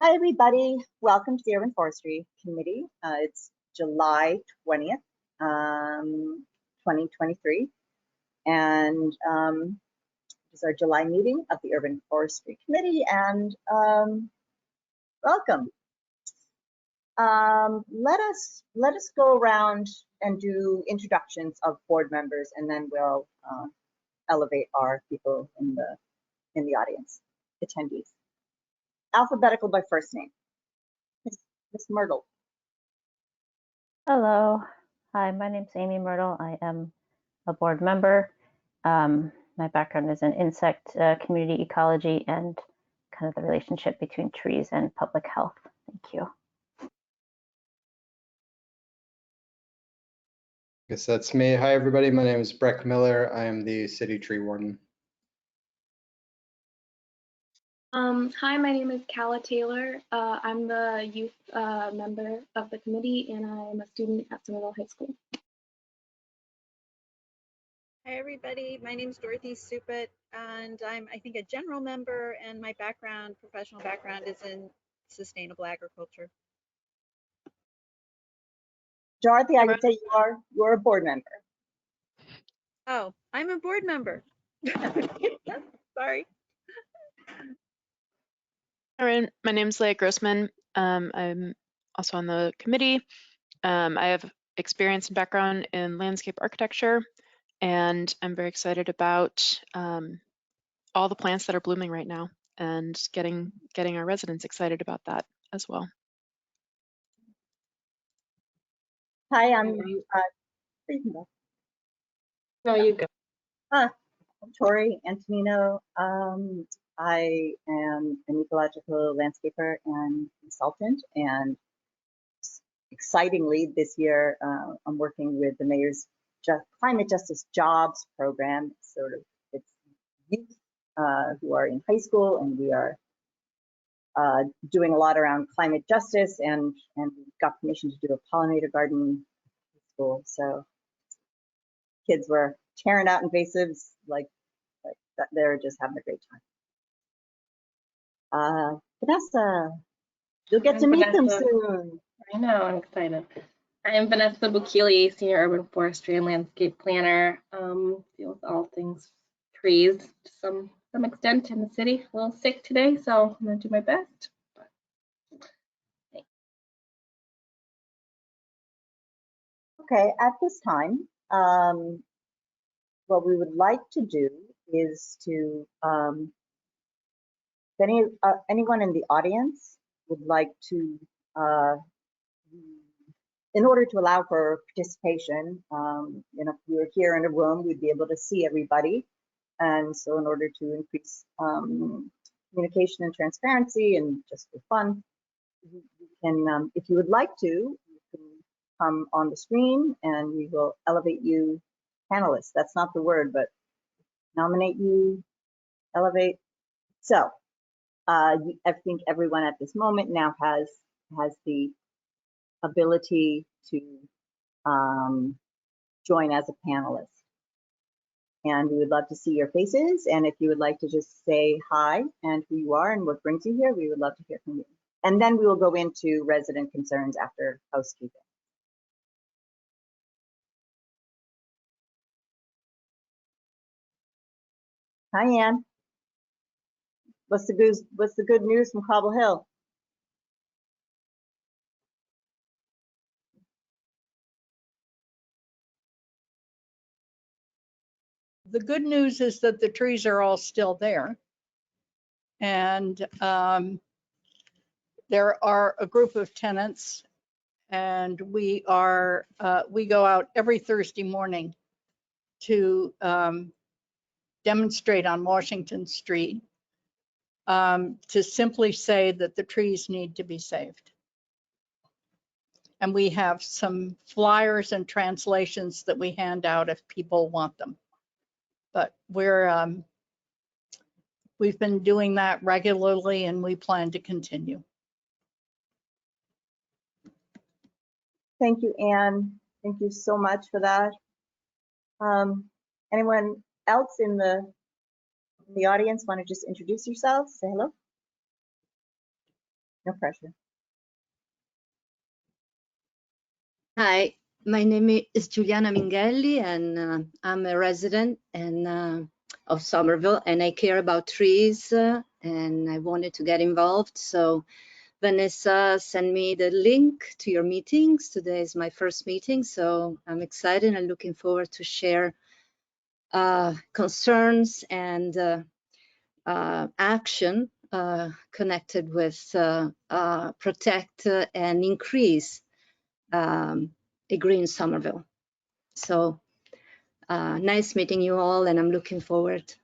Hi, everybody. Welcome to the Urban Forestry Committee. It's July 20th, 2023, and it's our July meeting of the Urban Forestry Committee, and welcome. Let us go around and do introductions of board members, and then we'll elevate our people in the audience, attendees. Alphabetical by first name. Ms. Myrtle. Hello. Hi, my name's Amy Myrtle. I am a board member. My background is in insect community ecology and kind of the relationship between trees and public health. Thank you. Guess that's me. Hi, everybody. My name is Breck Miller. I am the city tree warden. Hi, my name is Calla Taylor. I'm the youth member of the committee, and I'm a student at Somerville High School. Hi, everybody. My name is Dorothy Supit, and I'm, I think, a general member, and my professional background is in sustainable agriculture. Dorothy, I would say you're a board member. Oh, I'm a board member. Sorry. Hi, my name is Leah Grossman. I'm also on the committee. I have experience and background in landscape architecture, and I'm very excited about all the plants that are blooming right now and getting our residents excited about that as well. Hi, I'm No, you go. I'm Tori Antonino. I am an ecological landscaper and consultant, and excitingly this year I'm working with the mayor's climate justice jobs program. It's youth who are in high school, and we are doing a lot around climate justice, and we got permission to do a pollinator garden in school. So kids were tearing out invasives like that. They're just having a great time. Vanessa, you'll get to meet them soon. I know, I'm excited. I'm Vanessa Bukili, Senior Urban Forestry and Landscape Planner. Deal with all things trees to some extent in the city. A little sick today, so I'm gonna do my best. Okay, at this time, what we would like to do is to, if anyone in the audience would like to, in order to allow for participation, if we were here in a room, we'd be able to see everybody. And so in order to increase communication and transparency and just for fun, you can, if you would like to, you can come on the screen and we will elevate you panelists. That's not the word, but nominate you, elevate. So I think everyone at this moment now has the ability to join as a panelist. And we would love to see your faces. And if you would like to just say hi and who you are and what brings you here, we would love to hear from you. And then we will go into resident concerns after housekeeping. Hi, Ann. What's the good news from Cobble Hill? The good news is that the trees are all still there. And there are a group of tenants, and we go out every Thursday morning to demonstrate on Washington Street to simply say that the trees need to be saved. And we have some flyers and translations that we hand out if people want them. But we've been doing that regularly, and we plan to continue. Thank you, Anne. Thank you so much for that. Anyone else in the audience want to just introduce yourselves? Say hello. No pressure. Hi, my name is Giuliana Minghelli, and I'm a resident of Somerville, and I care about trees, and I wanted to get involved. So Vanessa sent me the link to your meetings. Today is my first meeting, so I'm excited and looking forward to share concerns and action connected with protect and increase a green Somerville. So nice meeting you all, and I'm looking forward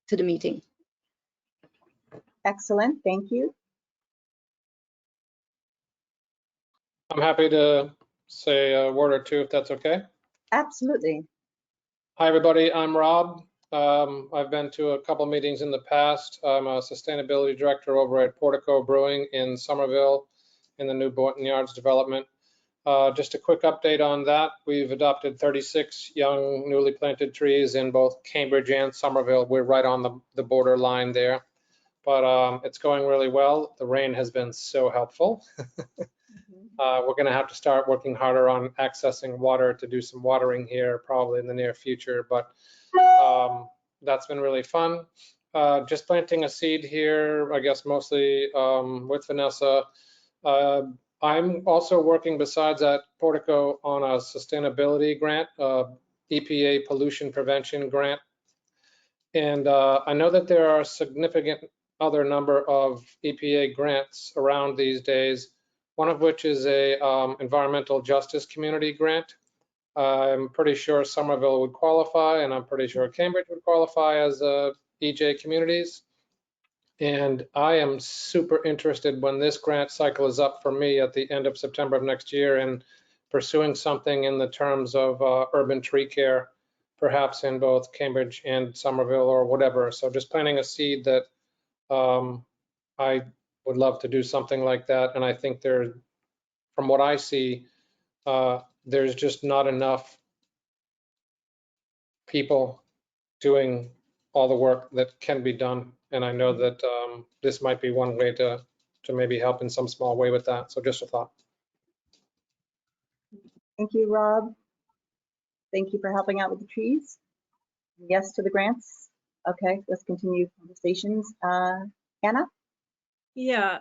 to the meeting. Excellent, thank you. I'm happy to say a word or two if that's okay. Absolutely. Hi, everybody. I'm Rob. I've been to a couple meetings in the past. I'm a sustainability director over at Portico Brewing in Somerville in the new Boynton Yards development. Just a quick update on that. We've adopted 36 young newly planted trees in both Cambridge and Somerville. We're right on the border line there, but it's going really well. The rain has been so helpful. We're going to have to start working harder on accessing water to do some watering here probably in the near future, but that's been really fun. Just planting a seed here, I guess mostly with Vanessa. I'm also working besides at Portico on a sustainability grant, EPA pollution prevention grant. And I know that there are a significant other number of EPA grants around these days, one of which is a environmental justice community grant. I'm pretty sure Somerville would qualify, and I'm pretty sure Cambridge would qualify as EJ communities. And I am super interested when this grant cycle is up for me at the end of September of next year in pursuing something in the terms of urban tree care, perhaps in both Cambridge and Somerville or whatever. So just planting a seed that I would love to do something like that. And I think there, from what I see, there's just not enough people doing all the work that can be done. And I know that this might be one way to maybe help in some small way with that. So just a thought. Thank you, Rob. Thank you for helping out with the trees. Yes to the grants. Okay, let's continue conversations. Anna? Yeah,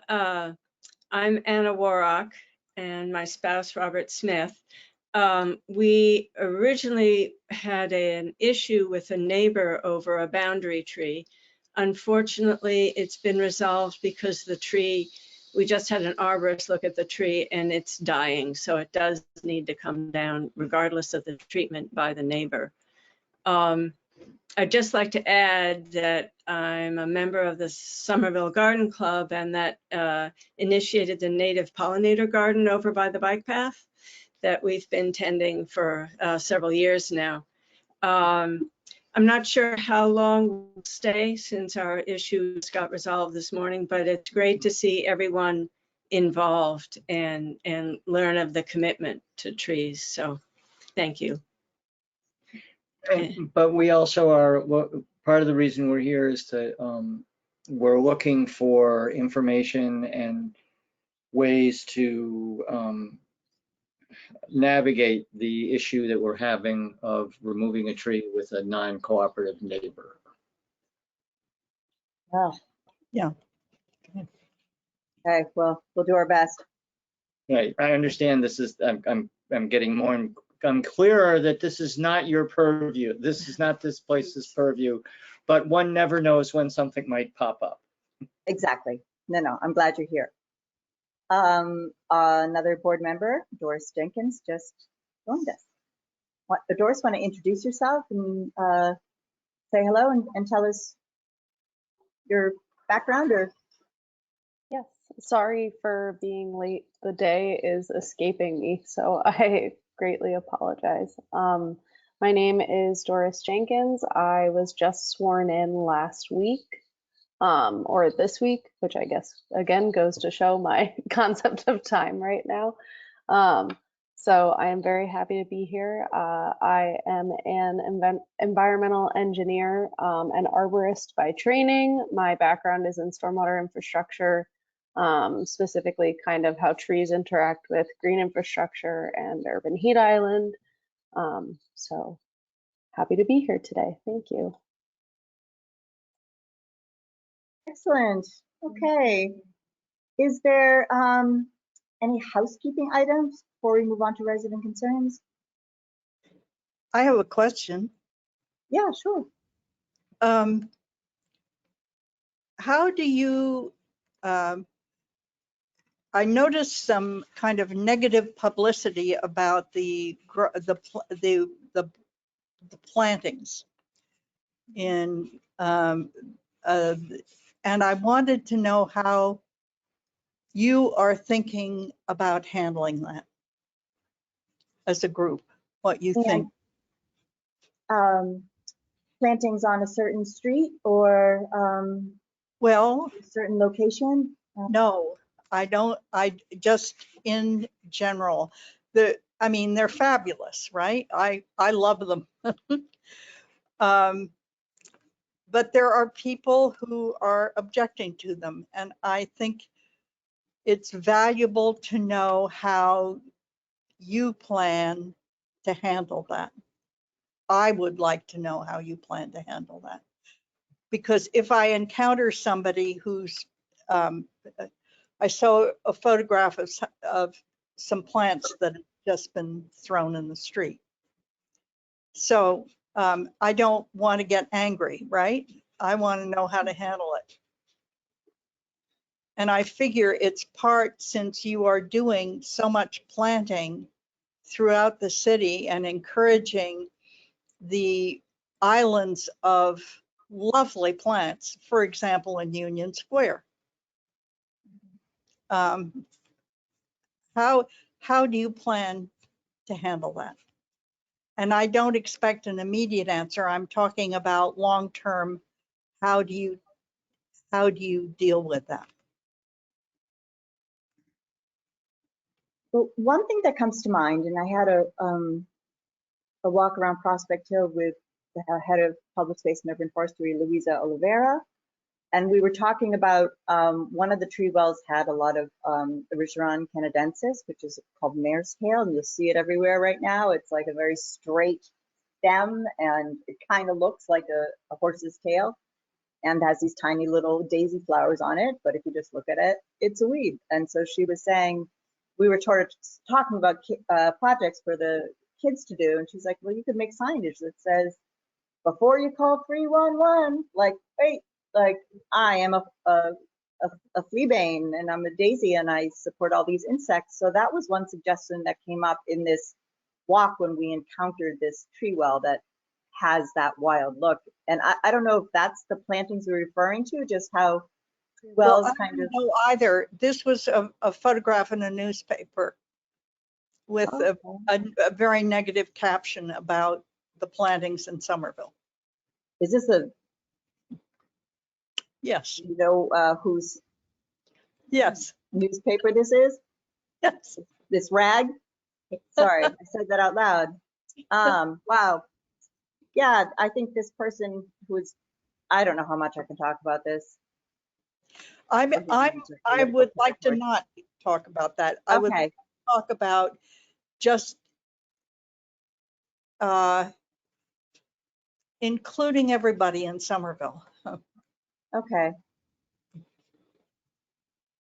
I'm Anna Warrock, and my spouse, Robert Smith. We originally had an issue with a neighbor over a boundary tree. Unfortunately, it's been resolved because the tree, we just had an arborist look at the tree and it's dying. So it does need to come down regardless of the treatment by the neighbor. I'd just like to add that I'm a member of the Somerville Garden Club, and that initiated the native pollinator garden over by the bike path that we've been tending for several years now. I'm not sure how long we'll stay since our issues got resolved this morning, but it's great to see everyone involved and learn of the commitment to trees. So thank you. But we also are, part of the reason we're here is to, we're looking for information and ways to navigate the issue that we're having of removing a tree with a non-cooperative neighbor. Oh. Yeah. Okay, well, we'll do our best. Right, I understand this is, I'm getting more, I'm clearer that this is not your purview. This is not this place's purview, but one never knows when something might pop up. Exactly. No, I'm glad you're here. Another board member, Doris Jenkins, just joined us. Doris, want to introduce yourself and say hello and tell us your background? Or yes, sorry for being late. The day is escaping me, so I greatly apologize. My name is Doris Jenkins. I was just sworn in last week, or this week, which I guess again goes to show my concept of time right now. So I am very happy to be here. I am an environmental engineer, an arborist by training. My background is in stormwater infrastructure, specifically kind of how trees interact with green infrastructure and urban heat island. So happy to be here today. Thank you. Excellent. Okay. Is there any housekeeping items before we move on to resident concerns? I have a question. Yeah, sure. How do you, I noticed some kind of negative publicity about the plantings in, and I wanted to know how you are thinking about handling that as a group, what you think. Plantings on a certain street or Well, a certain location? no, I don't. I just in general, I mean, they're fabulous, right? I love them. But there are people who are objecting to them, and I think it's valuable to know how you plan to handle that. I would like to know how you plan to handle that. Because if I encounter somebody who's, I saw a photograph of some plants that have just been thrown in the street. So I don't want to get angry, right? I want to know how to handle it. And I figure it's part, since you are doing so much planting throughout the city and encouraging the islands of lovely plants, for example, in Union Square. How do you plan to handle that? And I don't expect an immediate answer. I'm talking about long-term. How do you deal with that? Well, one thing that comes to mind, and I had a walk around Prospect Hill with the head of public space and urban forestry, Luisa Oliveira, and we were talking about one of the tree wells had a lot of Erigeron canadensis, which is called mare's tail, and you'll see it everywhere right now. It's like a very straight stem, and it kind of looks like a horse's tail, and has these tiny little daisy flowers on it. But if you just look at it, it's a weed. And so she was saying, we were sort of talking about projects for the kids to do, and she's like, well, you could make signage that says, before you call 311, like, wait, like, I am a fleabane and I'm a daisy and I support all these insects. So that was one suggestion that came up in this walk when we encountered this tree well that has that wild look. And I don't know if that's the plantings we're referring to, just how tree wells well, kind of. No, either. This was a photograph in a newspaper with a very negative caption about the plantings in Somerville. Is this a? Yes. You know whose? Yes. Newspaper this is? Yes. This rag? Sorry, I said that out loud. Wow. Yeah, I think this person who's, I don't know how much I can talk about this. I would like to not talk about that. I would like to talk about just including everybody in Somerville. Okay.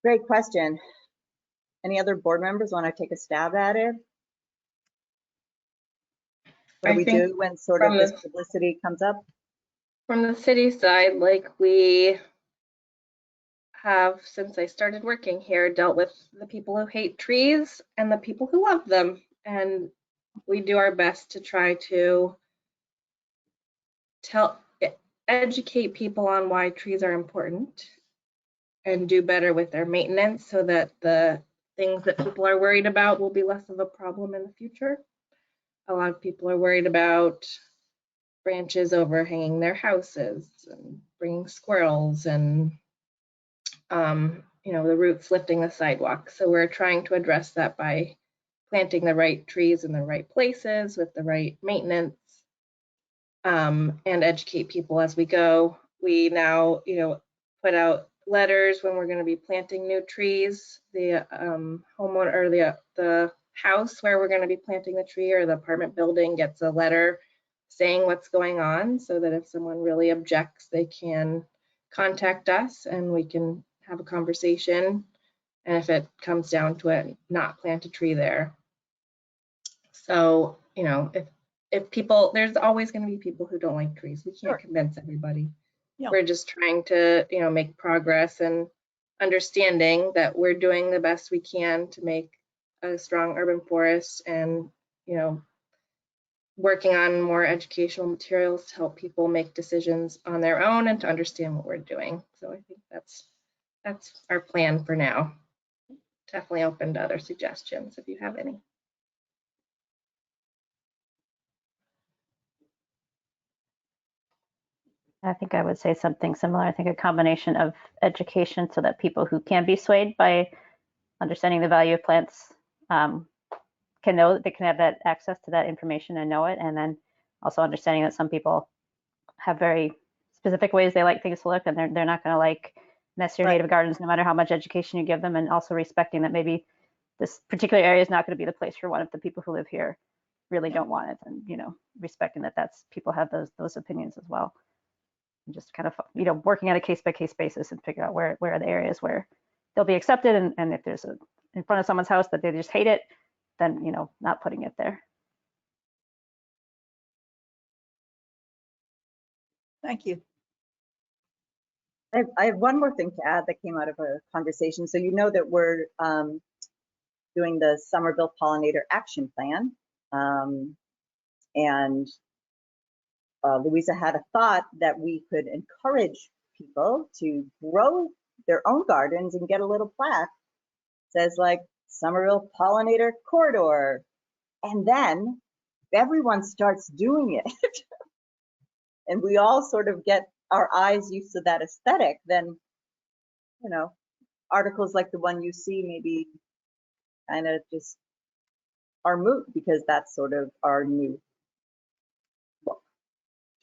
Great question. Any other board members want to take a stab at it? What do we do when sort of this publicity comes up? From the city side, like we have, since I started working here, dealt with the people who hate trees and the people who love them. And we do our best to try to educate people on why trees are important and do better with their maintenance so that the things that people are worried about will be less of a problem in the future. A lot of people are worried about branches overhanging their houses and bringing squirrels and the roots lifting the sidewalk. So we're trying to address that by planting the right trees in the right places with the right maintenance, and educate people as we go. We now, letters when we're going to be planting new trees. The homeowner or the house where we're going to be planting the tree or the apartment building gets a letter saying what's going on, so that if someone really objects, they can contact us and we can have a conversation. And if it comes down to it, not plant a tree there. So, you know, if people, there's always going to be people who don't like trees. We can't convince everybody. Yeah. We're just trying to, you know, make progress and understanding that we're doing the best we can to make a strong urban forest, and, you know, working on more educational materials to help people make decisions on their own and to understand what we're doing. So I think that's our plan for now. Definitely open to other suggestions if you have any. I think I would say something similar. I think a combination of education so that people who can be swayed by understanding the value of plants can know that they can have that access to that information and know it. And then also understanding that some people have very specific ways they like things to look, and they're not going to like messy or native gardens no matter how much education you give them, and also respecting that maybe this particular area is not going to be the place for one if the people who live here really don't want it, and, you know, respecting that people have those opinions as well. And just kind of, you know, working on a case-by-case basis and figure out where are the areas where they'll be accepted, and if there's in front of someone's house that they just hate it, then, you know, not putting it there. Thank you. I have one more thing to add that came out of a conversation. So you know that we're doing the Somerville Pollinator Action Plan. And Louisa had a thought that we could encourage people to grow their own gardens and get a little plaque that says like Somerville Pollinator Corridor. And then everyone starts doing it and we all sort of get our eyes used to that aesthetic, then, you know, articles like the one you see maybe kind of just are moot, because that's sort of our new look.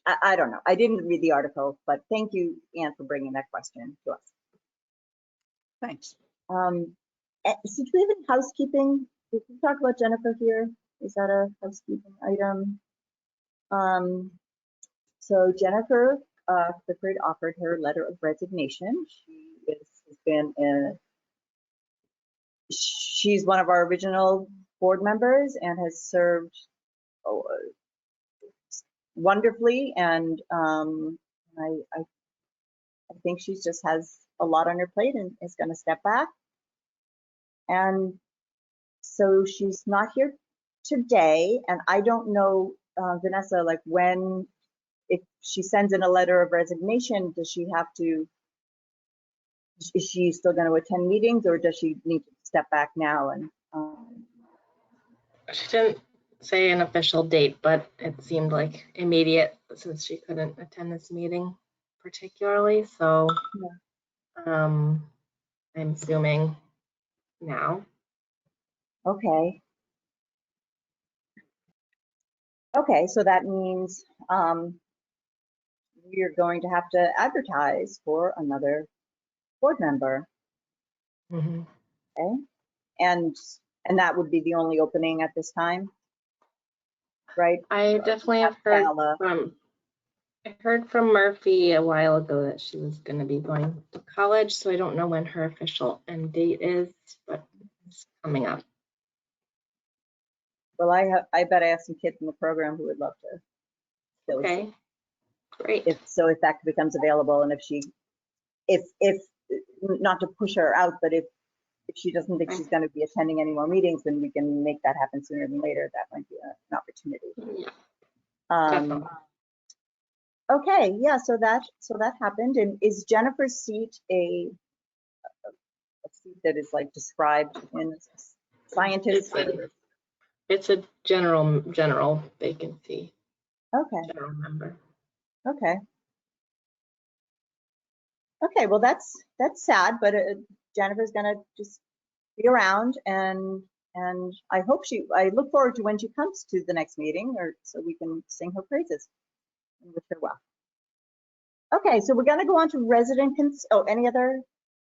I don't know. I didn't read the article, but thank you, Anne, for bringing that question to us. Thanks. So do we have any housekeeping? Did we talk about Jennifer here? Is that a housekeeping item? So Jennifer Clifford offered her letter of resignation. She's one of our original board members and has served wonderfully, and I think she just has a lot on her plate and is going to step back. And so she's not here today, and I don't know, Vanessa, like when, if she sends in a letter of resignation, does she have to, is she still going to attend meetings, or does she need to step back now? And she didn't say an official date, but it seemed like immediate since she couldn't attend this meeting particularly. So I'm assuming now. Okay. Okay, so that means we're going to have to advertise for another board member. Mm-hmm. Okay, and that would be the only opening at this time, right? I definitely have heard from Murphy a while ago that she was going to be going to college, so I don't know when her official end date is, but it's coming up. Well, I bet I have some kids in the program who would love to fill a seat. Great. If that becomes available, and if not to push her out, but if she doesn't think she's going to be attending any more meetings, then we can make that happen sooner than later. That might be an opportunity. Yeah. Okay, yeah, so that happened. And is Jennifer's seat a seat that is like described in scientists? It's a general vacancy. Okay. General member. Okay. Okay, well that's sad, but Jennifer's gonna just be around, and I look forward to when she comes to the next meeting, or so we can sing her praises and wish her well. Okay, so we're gonna go on to resident any other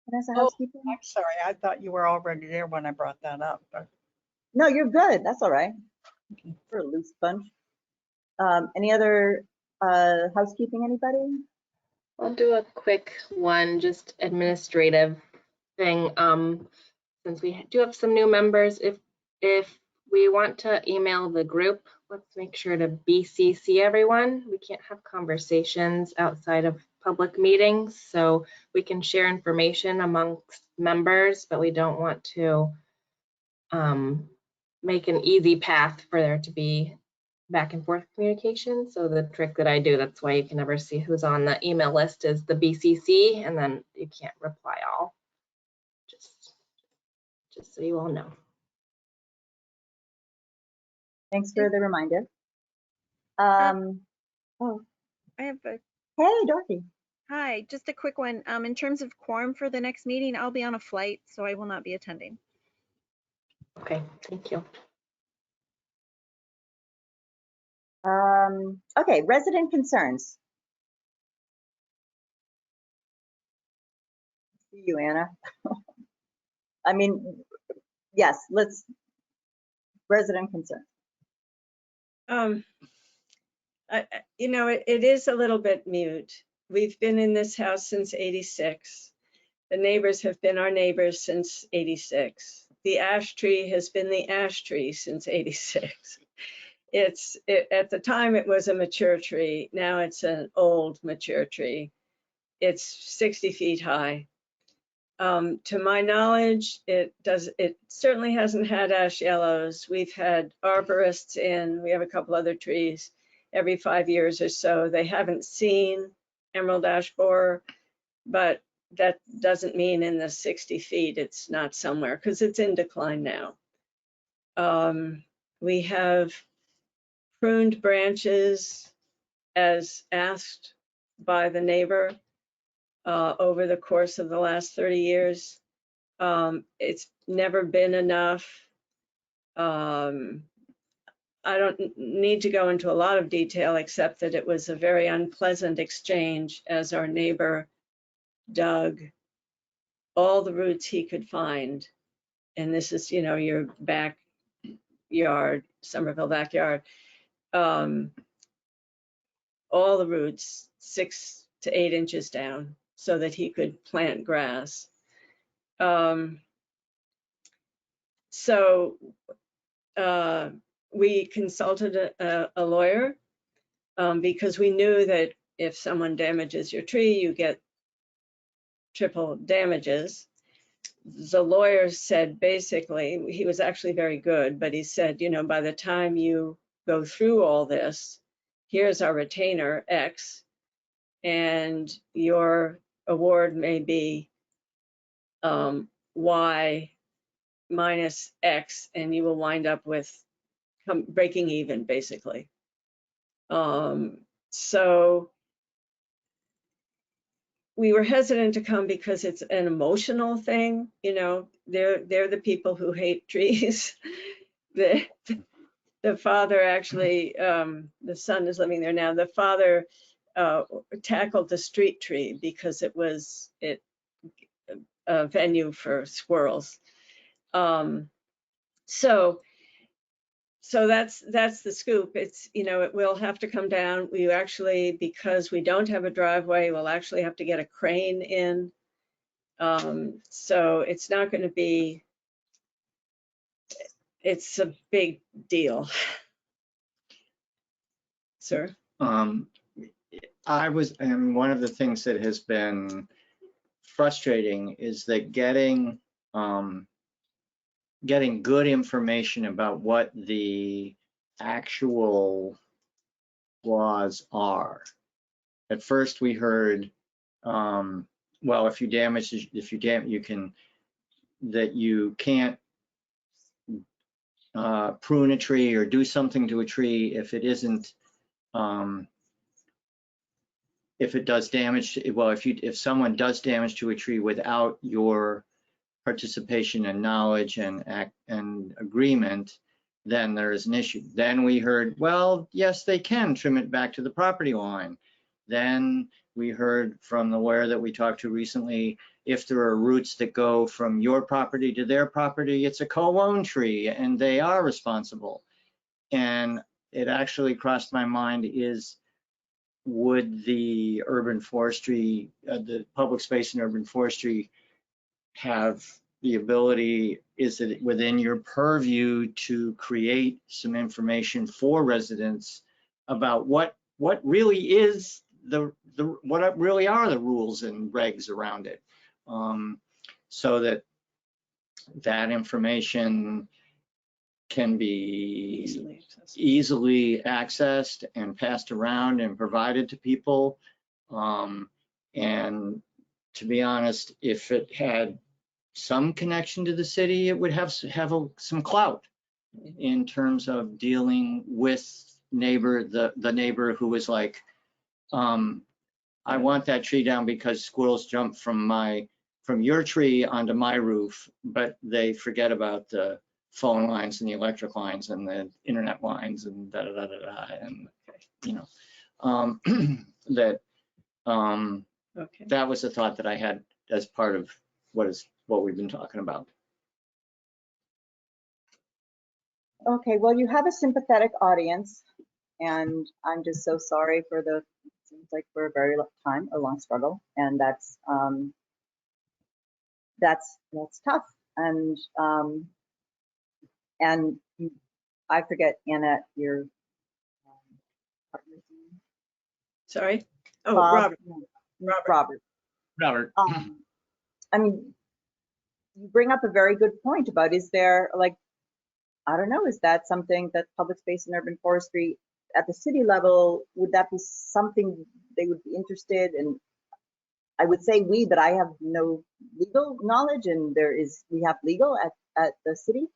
Vanessa, Oh, housekeeping? I'm sorry. I thought you were already there when I brought that up, but No, you're good. That's all right. We're a loose bunch. Any other housekeeping, anybody? I'll do a quick one, just administrative thing. Since we do have some new members, if we want to email the group, let's make sure to BCC everyone. We can't have conversations outside of public meetings, so we can share information amongst members, but we don't want to make an easy path for there to be back and forth communication. So the trick that I do, that's why you can never see who's on the email list, is the BCC, and then you can't reply all. Just so you all know. Thanks for the reminder. Oh, I have a, hey, Dorothy. hi, just a quick one. In terms of quorum for the next meeting, I'll be on a flight, so I will not be attending. Okay, thank you. Okay, resident concerns. You, Anna. I mean, yes, let's, resident concerns. You know, it is a little bit mute. We've been in this house since '86. The neighbors have been our neighbors since '86. The ash tree has been the ash tree since '86. At the time it was a mature tree. Now it's an old mature tree. It's 60 feet high. To my knowledge, it certainly hasn't had ash yellows. We've had arborists in, we have a couple other trees every 5 years or so. They haven't seen emerald ash borer, but that doesn't mean in the 60 feet it's not somewhere, because it's in decline now. We have pruned branches as asked by the neighbor over the course of the last 30 years. It's never been enough. I don't need to go into a lot of detail, except that it was a very unpleasant exchange as our neighbor dug all the roots he could find. And this is, you know, your backyard, Somerville backyard. All the roots 6 to 8 inches down so that he could plant grass. We consulted a lawyer because we knew that if someone damages your tree, you get triple damages. The lawyer said, basically, he was actually very good, but he said, you know, by the time you go through all this, here's our retainer X, and your award may be Y minus X, and you will wind up with breaking even, basically. So we were hesitant to come because it's an emotional thing. You know, they're the people who hate trees. The father actually, the son is living there now. The father tackled the street tree because it was a venue for squirrels. So that's the scoop. It's, you know, it will have to come down. We actually, because we don't have a driveway, we'll actually have to get a crane in. So it's not going to be, it's a big deal. Sir? And one of the things that has been frustrating is that getting good information about what the actual laws are. At first we heard, well, if you can't prune a tree or do something to a tree if it isn't, if it does damage, if someone does damage to a tree without your participation and knowledge and agreement, then there is an issue. Then we heard, well, yes, they can trim it back to the property line. Then We heard from the lawyer that we talked to recently, if there are roots that go from your property to their property, it's a co-owned tree and they are responsible. And it actually crossed my mind is, would the urban forestry, the public space and urban forestry have the ability, is it within your purview to create some information for residents about what really is what really are the rules and regs around it, so that that information can be easily accessed and passed around and provided to people. And to be honest, if it had some connection to the city, it would have some clout in terms of dealing with the neighbor who was like, I want that tree down because squirrels jump from your tree onto my roof, but they forget about the phone lines and the electric lines and the internet lines and da da da da da, and you know, that was a thought that I had as part of what we've been talking about. Okay, well, you have a sympathetic audience, and I'm just so sorry for seems like for a very long time, a long struggle, and that's tough. And I forget, Anna, your partner's name? Sorry? Oh, Bob? Robert. Robert. I mean, you bring up a very good point about, is there, like, I don't know, is that something that public space and urban forestry at the city level, would that be something they would be interested in? I would say we, but I have no legal knowledge, and we have legal at the city.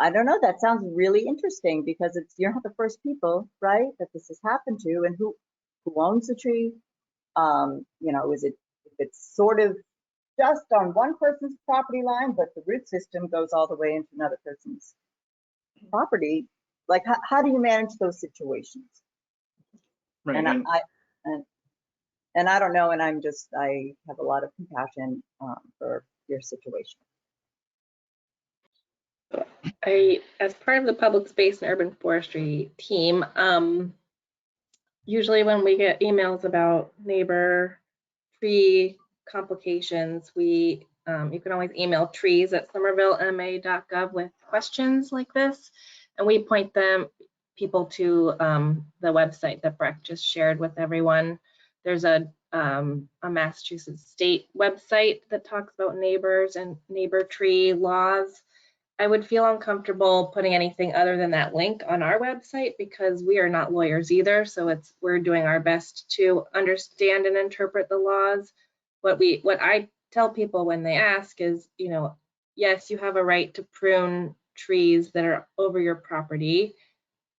I don't know, that sounds really interesting, because you're not the first people, right, that this has happened to, and who owns the tree? You know, if it's sort of just on one person's property line, but the root system goes all the way into another person's property, like how do you manage those situations? Right. And I don't know, and I have a lot of compassion for your situation. As part of the public space and urban forestry team, usually when we get emails about neighbor tree complications, you can always email trees@somervillema.gov with questions like this, and we point people to the website that Breck just shared with everyone. There's a Massachusetts state website that talks about neighbors and neighbor tree laws. I would feel uncomfortable putting anything other than that link on our website, because we are not lawyers either. So we're doing our best to understand and interpret the laws. What I tell people when they ask is, you know, yes, you have a right to prune trees that are over your property,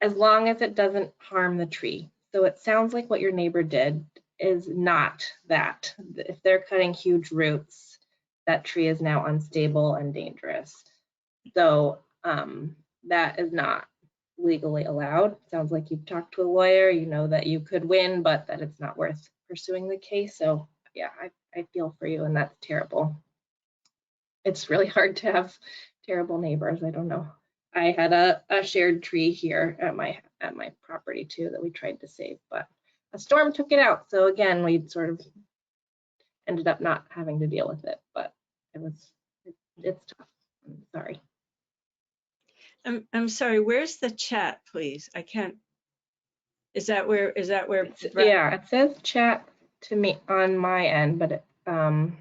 as long as it doesn't harm the tree. So it sounds like what your neighbor did is not that. If they're cutting huge roots, that tree is now unstable and dangerous. So that is not legally allowed. Sounds like you've talked to a lawyer, you know that you could win, but that it's not worth pursuing the case. So yeah, I feel for you, and that's terrible. It's really hard to have terrible neighbors. I don't know. I had a shared tree here at my property too that we tried to save, but a storm took it out. So again, we sort of ended up not having to deal with it, but it's tough. I'm sorry. I'm sorry, where's the chat, please? I can't. Is that where? Yeah, it says chat to me on my end, but I'm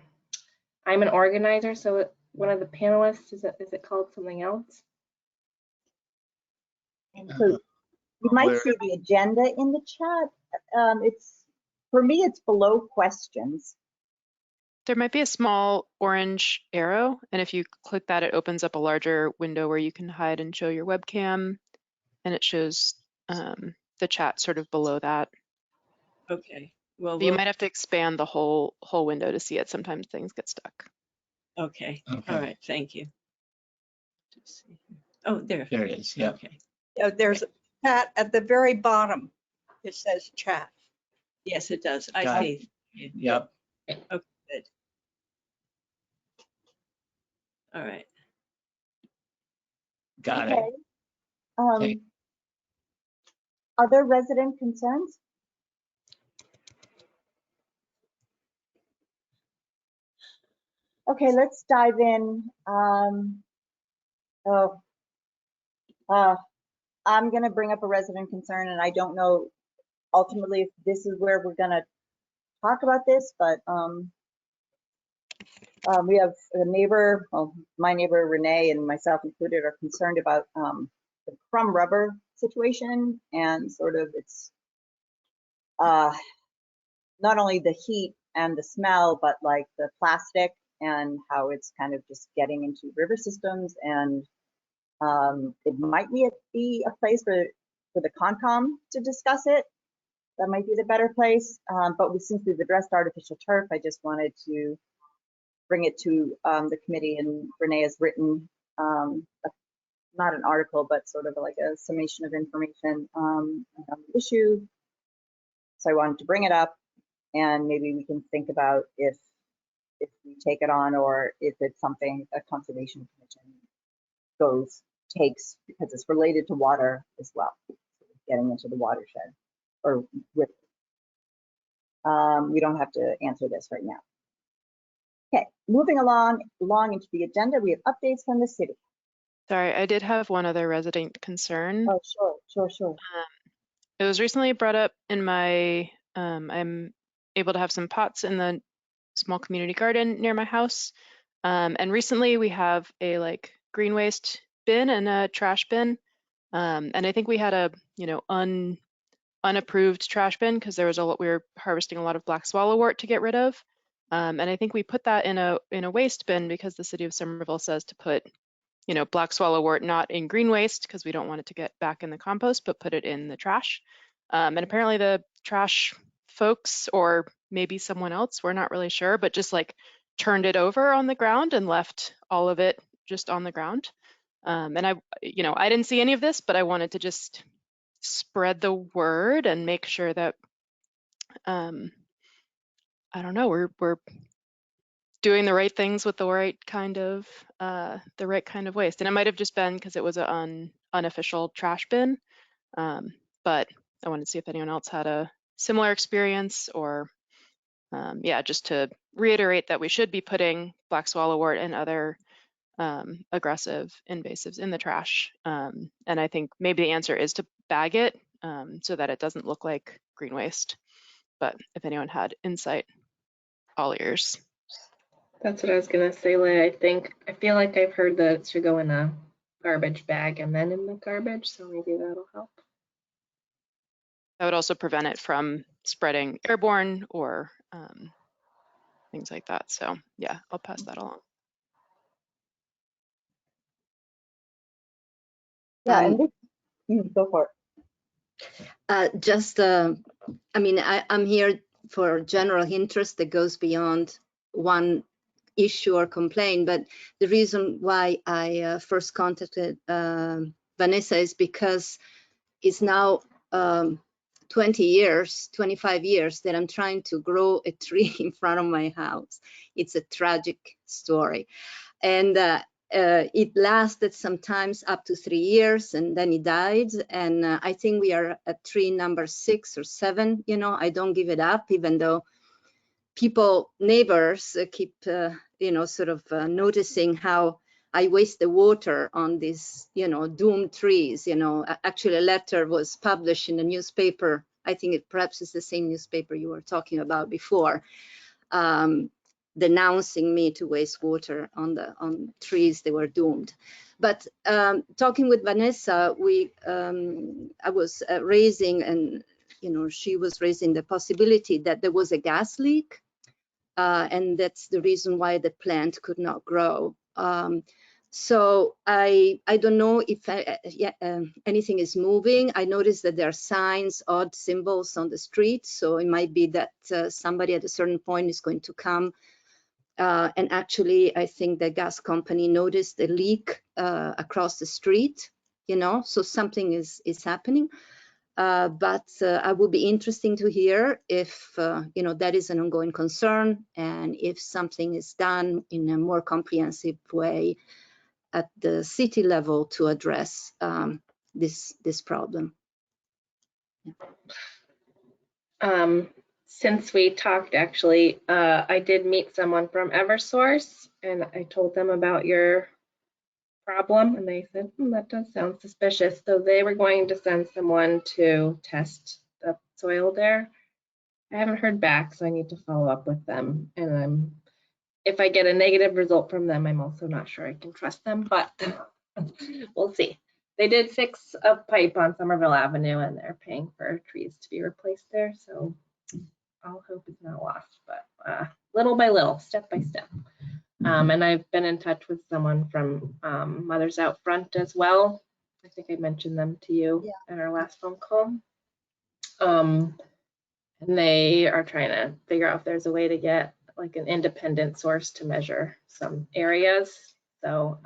an organizer, so one of the panelists, is it called something else? So you might see the agenda in the chat. For me, it's below questions. There might be a small orange arrow, and if you click that, it opens up a larger window where you can hide and show your webcam, and it shows the chat sort of below that. Okay. Well, but you might have to expand the whole window to see it. Sometimes things get stuck. Okay. All right. Thank you. Oh, there. There it is. Yeah. Okay. There's a chat at the very bottom. It says chat. Yes, it does. I Got it. see. Yep. Okay, good. All right. Got it. Okay. Okay. Other resident concerns? Okay, let's dive in. I'm going to bring up a resident concern, and I don't know ultimately if this is where we're going to talk about this, but we have a neighbor, well, my neighbor Renee and myself included, are concerned about the crumb rubber situation and sort of its not only the heat and the smell, but like the plastic and how it's kind of just getting into river systems. And it might be a place for the Concom to discuss it. That might be the better place. But since we've addressed artificial turf, I just wanted to bring it to the committee, and Renee has written not an article, but sort of like a summation of information on the issue. So I wanted to bring it up, and maybe we can think about if we take it on, or if it's something a conservation commission takes, because it's related to water as well, getting into the watershed, or with. We don't have to answer this right now. Okay, moving along into the agenda, we have updates from the city. Sorry, I did have one other resident concern. Oh, sure. It was recently brought up in my, I'm able to have some pots in the small community garden near my house. And recently we have a like green waste bin and a trash bin. And I think we had a, unapproved trash bin because we were harvesting a lot of black swallowwort to get rid of. And I think we put that in a waste bin because the city of Somerville says to put, black swallowwort not in green waste because we don't want it to get back in the compost, but put it in the trash. And apparently the trash folks, or maybe someone else, we're not really sure, but just like turned it over on the ground and left all of it just on the ground. And I didn't see any of this, but I wanted to just spread the word and make sure that, I don't know, we're doing the right things with the right kind of waste. And it might have just been because it was an unofficial trash bin, but I wanted to see if anyone else had a similar experience, or just to reiterate that we should be putting black swallowwort and other aggressive invasives in the trash. And I think maybe the answer is to bag it so that it doesn't look like green waste. But if anyone had insight, all ears. That's what I was gonna say, Leigh. I feel like I've heard that it should go in a garbage bag and then in the garbage, so maybe that'll help. That would also prevent it from spreading airborne or things like that. So yeah, I'll pass that along. Yeah, and go for it. I'm here for general interest that goes beyond one issue or complaint, but the reason why I first contacted Vanessa is because it's now 25 years that I'm trying to grow a tree in front of my house. It's a tragic story. And it lasted sometimes up to 3 years, and then it died. And I think we are at tree number 6 or 7. I don't give it up, even though neighbors keep, noticing how I waste the water on these, doomed trees. Actually, a letter was published in the newspaper. I think perhaps it's the same newspaper you were talking about before, denouncing me to waste water on trees that were doomed. But talking with Vanessa, I was raising, and she was raising the possibility that there was a gas leak, and that's the reason why the plant could not grow. So I don't know if anything is moving. I noticed that there are signs, odd symbols on the street. So it might be that somebody at a certain point is going to come. And actually, I think the gas company noticed a leak across the street, so something is happening. But I would be interesting to hear if that is an ongoing concern, and if something is done in a more comprehensive way at the city level to address this problem. Since we talked, actually, I did meet someone from Eversource, and I told them about your problem, and they said, that does sound suspicious. So they were going to send someone to test the soil there. I haven't heard back, so I need to follow up with them. And if I get a negative result from them, I'm also not sure I can trust them, but we'll see. They did fix a pipe on Somerville Avenue, and they're paying for trees to be replaced there. So I'll hope it's not lost, but little by little, step by step. And I've been in touch with someone from Mothers Out Front as well. I think I mentioned them to you in our last phone call. And they are trying to figure out if there's a way to get like an independent source to measure some areas. So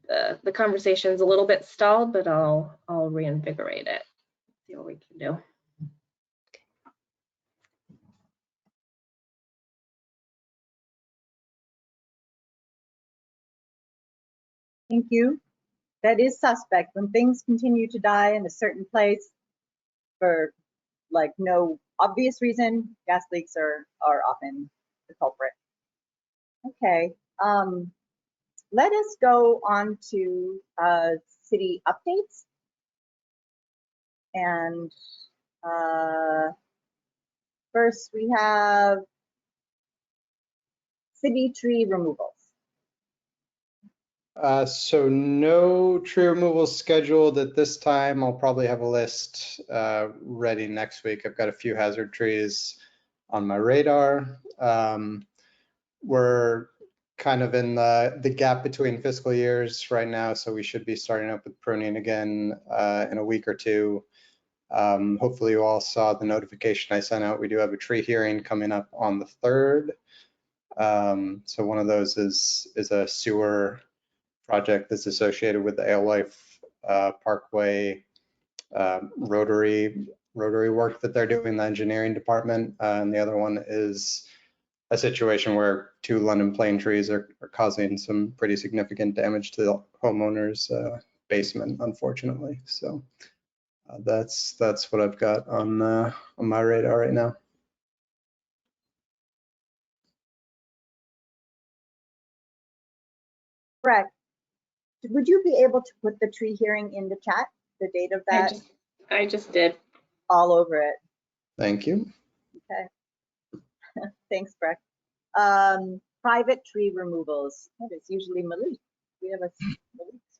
the conversation's a little bit stalled, but I'll reinvigorate it, see what we can do. Thank you. That is suspect. When things continue to die in a certain place for like no obvious reason, gas leaks are often the culprit. Okay, let us go on to city updates. And first we have city tree removals. So no tree removal scheduled at this time. I'll probably have a list ready next week. I've got a few hazard trees on my radar. We're kind of in the gap between fiscal years right now, so we should be starting up with pruning again in a week or two. Hopefully you all saw the notification I sent out. We do have a tree hearing coming up on the 3rd. So one of those is a sewer project that's associated with the Alewife Parkway rotary work that they're doing in the engineering department. And the other one is a situation where 2 London plane trees are causing some pretty significant damage to the homeowner's basement, unfortunately. So that's what I've got on my radar right now. Brett, would you be able to put the tree hearing in the chat, the date of that? I just did. All over it. Thank you. Okay. Thanks, Breck. Private tree removals. That is usually Malik. We have a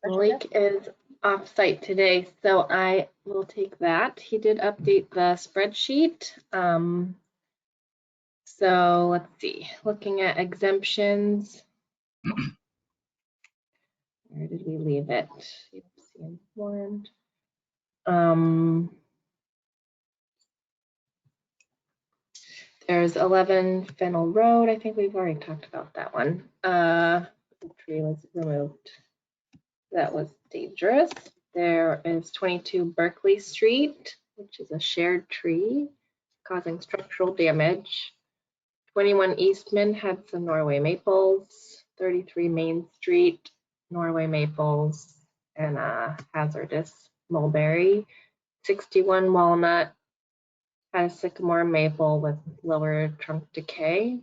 Malik is off site today, so I will take that. He did update the spreadsheet. So let's see, looking at exemptions. Where did we leave it? Informed. There's 11 Fennel Road. I think we've already talked about that one. The tree was removed. That was dangerous. There is 22 Berkeley Street, which is a shared tree causing structural damage. 21 Eastman had some Norway maples. 33 Main Street, Norway maples, and hazardous mulberry. 61 Walnut had a sycamore maple with lower trunk decay.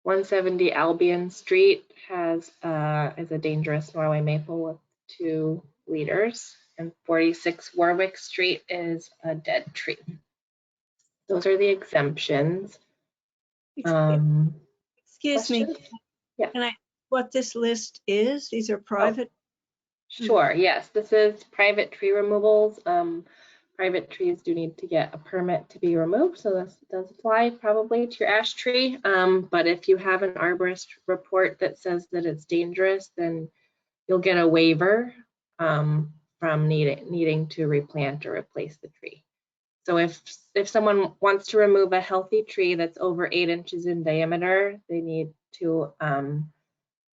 170 Albion Street is a dangerous Norway maple with 2 leaders, and 46 Warwick Street is a dead tree. Those are the exemptions. Excuse me. Yeah. Can I, what this list is? These are private? Sure, yes, this is private tree removals. Private trees do need to get a permit to be removed, so this does apply probably to your ash tree. But if you have an arborist report that says that it's dangerous, then you'll get a waiver from needing to replant or replace the tree. So if someone wants to remove a healthy tree that's over 8 inches in diameter, they need to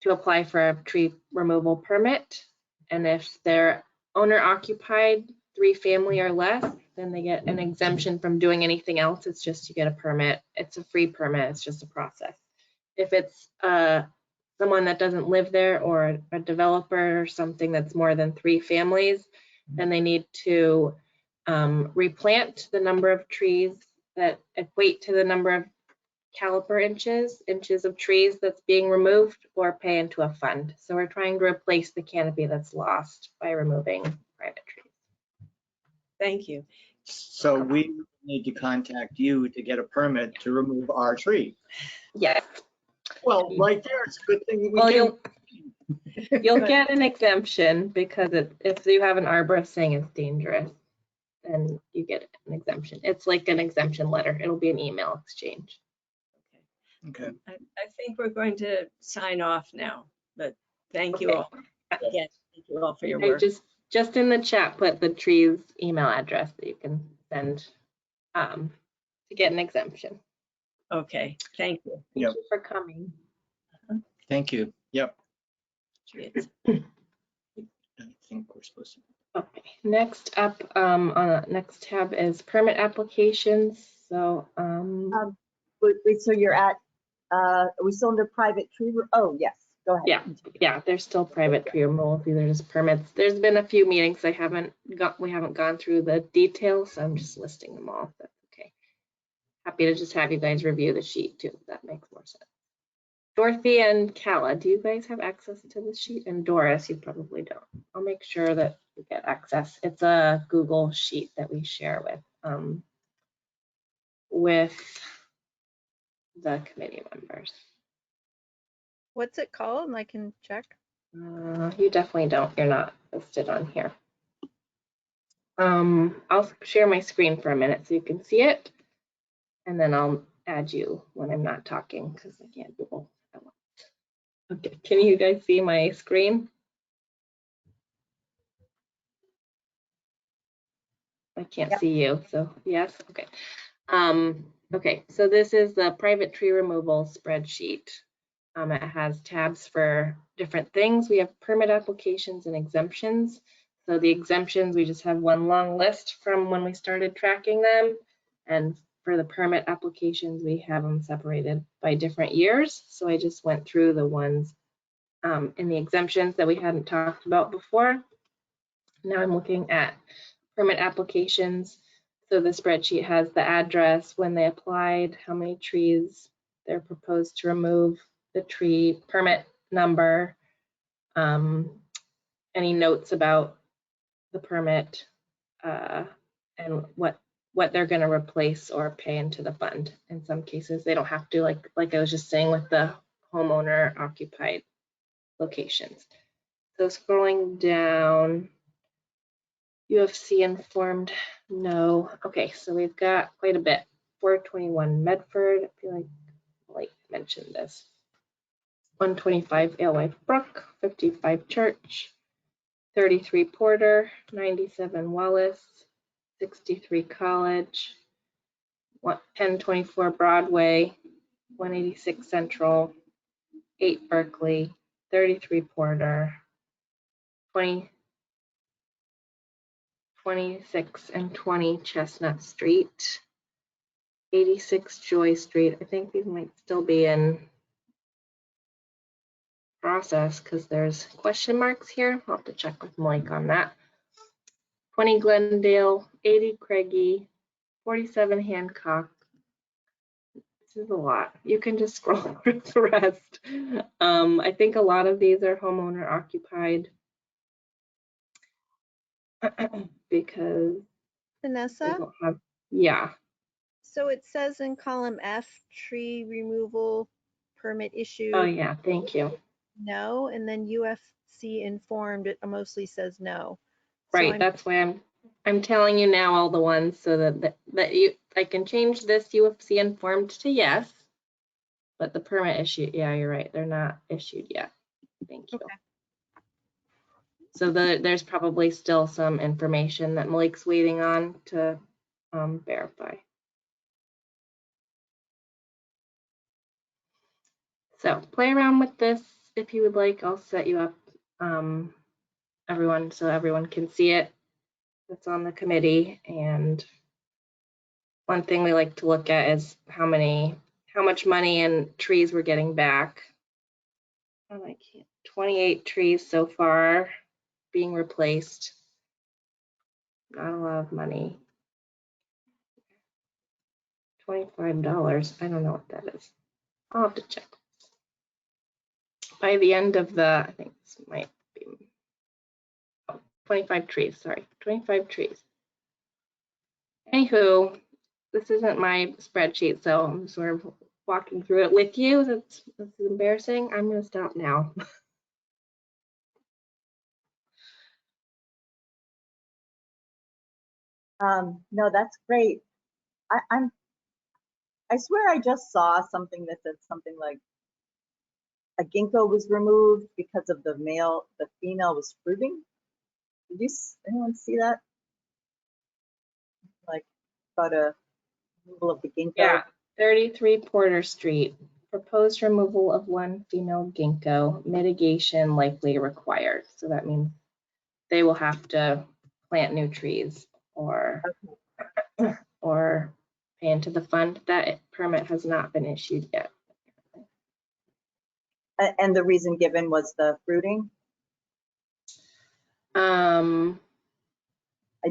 apply for a tree removal permit. And if they're owner occupied, 3 family or less, then they get an exemption from doing anything else. It's just you get a permit. It's a free permit. It's just a process. If it's someone that doesn't live there or a developer or something that's more than 3 families, then they need to replant the number of trees that equate to the number of caliper inches of trees that's being removed, or pay into a fund. So we're trying to replace the canopy that's lost by removing private trees. Thank you. So we need to contact you to get a permit to remove our tree. Yes. Well, right there, it's a good thing. Well, you'll get an exemption because if you have an arborist saying it's dangerous, then you get an exemption. It's like an exemption letter. It'll be an email exchange. Okay. I think we're going to sign off now, but thank you all. Again, thank you all for your I work. just in the chat put the tree's email address that you can send to get an exemption. Okay, thank you. Thank you for coming. Thank you. Yep. Yes. I think we're supposed to. Okay, next up on the next tab is permit applications. So Wait, so you're at, are we still under private tree? Oh, yes, go ahead. yeah, there's still private tree removal. These are just permits. There's been a few meetings we haven't gone through the details, so I'm just listing them all. If that's okay. Happy to just have you guys review the sheet too, if that makes more sense. Dorothy and Kala, do you guys have access to the sheet? And Doris, you probably don't. I'll make sure that you get access. It's a Google sheet that we share with the committee members. What's it called? And I can check. You definitely don't. You're not listed on here. I'll share my screen for a minute so you can see it, and then I'll add you when I'm not talking because I can't do both at once. Okay, can you guys see my screen? I can't see you, so yes, okay. Okay, so this is the private tree removal spreadsheet. It has tabs for different things. We have permit applications and exemptions. So the exemptions, we just have one long list from when we started tracking them. And for the permit applications, we have them separated by different years. So I just went through the ones in the exemptions that we hadn't talked about before. Now I'm looking at permit applications. So the spreadsheet has the address, when they applied, how many trees they're proposed to remove, the tree permit number, any notes about the permit, and what they're going to replace or pay into the fund. In some cases, they don't have to, like I was just saying with the homeowner occupied locations. So scrolling down, UFC informed, no. Okay, so we've got quite a bit. 421 Medford, I feel like mentioned this. 125 Alewife Brook, 55 Church, 33 Porter, 97 Wallace, 63 College, 1024 Broadway, 186 Central, 8 Berkeley, 33 Porter, 26 and 20 Chestnut Street, 86 Joy Street. I think these might still be in process because there's question marks here. I'll have to check with Mike on that. 20 Glendale, 80 Craigie, 47 Hancock. This is a lot. You can just scroll through the rest. I think a lot of these are homeowner occupied because Vanessa? Yeah. So it says in column F, tree removal permit issued. Oh yeah, thank you. No, and then UFC informed, it mostly says no. Right, that's why I'm telling you now all the ones so that I can change this UFC informed to yes, but the permit issue, yeah, you're right, they're not issued yet. Thank you. Okay. So there's probably still some information that Malik's waiting on to verify. So play around with this if you would like. I'll set you up everyone, so everyone can see it that's on the committee. And one thing we like to look at is how much money and trees we're getting back. 28 trees so far being replaced. Not a lot of money. $25. I don't know what that is. I'll have to check. By the end of the, I think this might be 25 trees, sorry, 25 trees. Anywho, this isn't my spreadsheet, so I'm sort of walking through it with you. That's embarrassing. I'm gonna stop now. No, that's great. I swear I just saw something that said something like a ginkgo was removed because of the female was fruiting. Did anyone see that? Like about a removal of the ginkgo? Yeah, 33 Porter Street. Proposed removal of one female ginkgo. Mitigation likely required. So that means they will have to plant new trees or pay into the fund. That permit has not been issued yet. And the reason given was the fruiting? I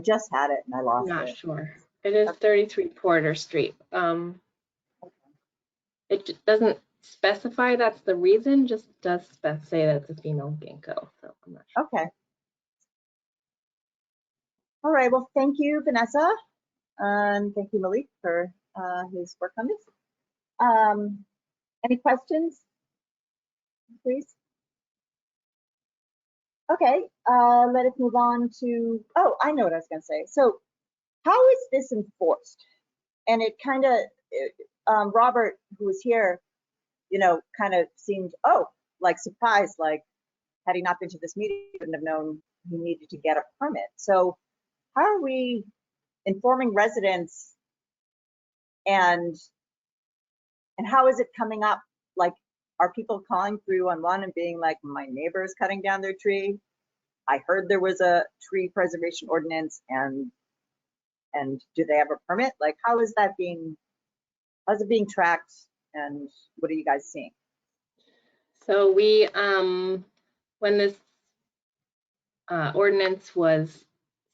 just had it and I lost it. Not sure. It is 33 Porter Street. It doesn't specify that's the reason, just does say that it's a female ginkgo. So I'm not sure. Okay. All right. Well, thank you, Vanessa. And thank you, Malik, for his work on this. Any questions, please? Okay, let us move on to, oh, I know what I was gonna say. So how is this enforced? And it kind of, Robert, who was here, kind of seemed, like surprised, like had he not been to this meeting, he wouldn't have known he needed to get a permit. So how are we informing residents and how is it coming up? Like, are people calling 311 and being like, my neighbor is cutting down their tree? I heard there was a tree preservation ordinance and do they have a permit? Like, how's it being tracked and what are you guys seeing? So we, when this ordinance was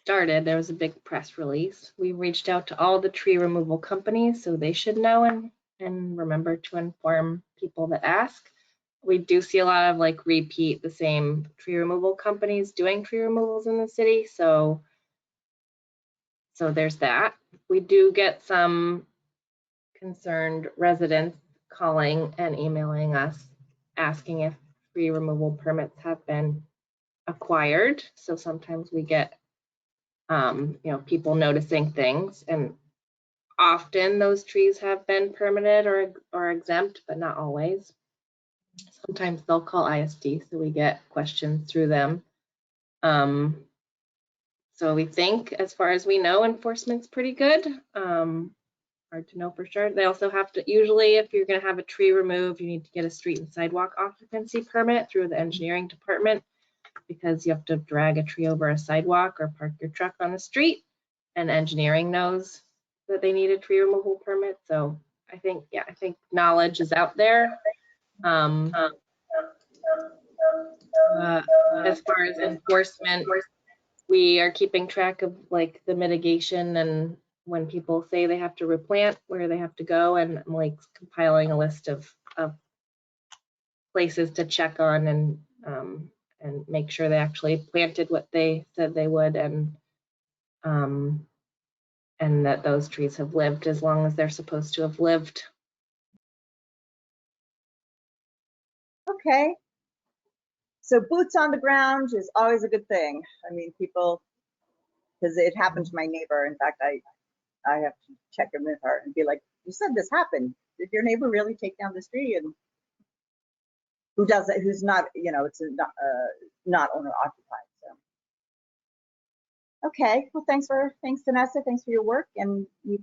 started, there was a big press release. We reached out to all the tree removal companies, so they should know and remember to inform people that ask. We do see a lot of like repeat the same tree removal companies doing tree removals in the city. So there's that. We do get some concerned residents calling and emailing us asking if tree removal permits have been acquired. So sometimes we get people noticing things, and often those trees have been permitted or exempt, but not always. Sometimes they'll call ISD, so we get questions through them. So we think, as far as we know, enforcement's pretty good. Hard to know for sure. They also have to, usually if you're going to have a tree removed, you need to get a street and sidewalk occupancy permit through the engineering department, because you have to drag a tree over a sidewalk or park your truck on the street, and engineering knows that they need a tree removal permit. So I think knowledge is out there. As far as enforcement, we are keeping track of like the mitigation and when people say they have to replant, where they have to go, and I'm like compiling a list of places to check on and make sure they actually planted what they said they would, and that those trees have lived as long as they're supposed to have lived. Okay. So boots on the ground is always a good thing. I mean, people, because it happened to my neighbor. In fact, I have to check in with her and be like, you said this happened. Did your neighbor really take down this tree? And who does it? Who's not, it's not owner occupied. So. Okay. Well, thanks, Vanessa. Thanks for your work, and you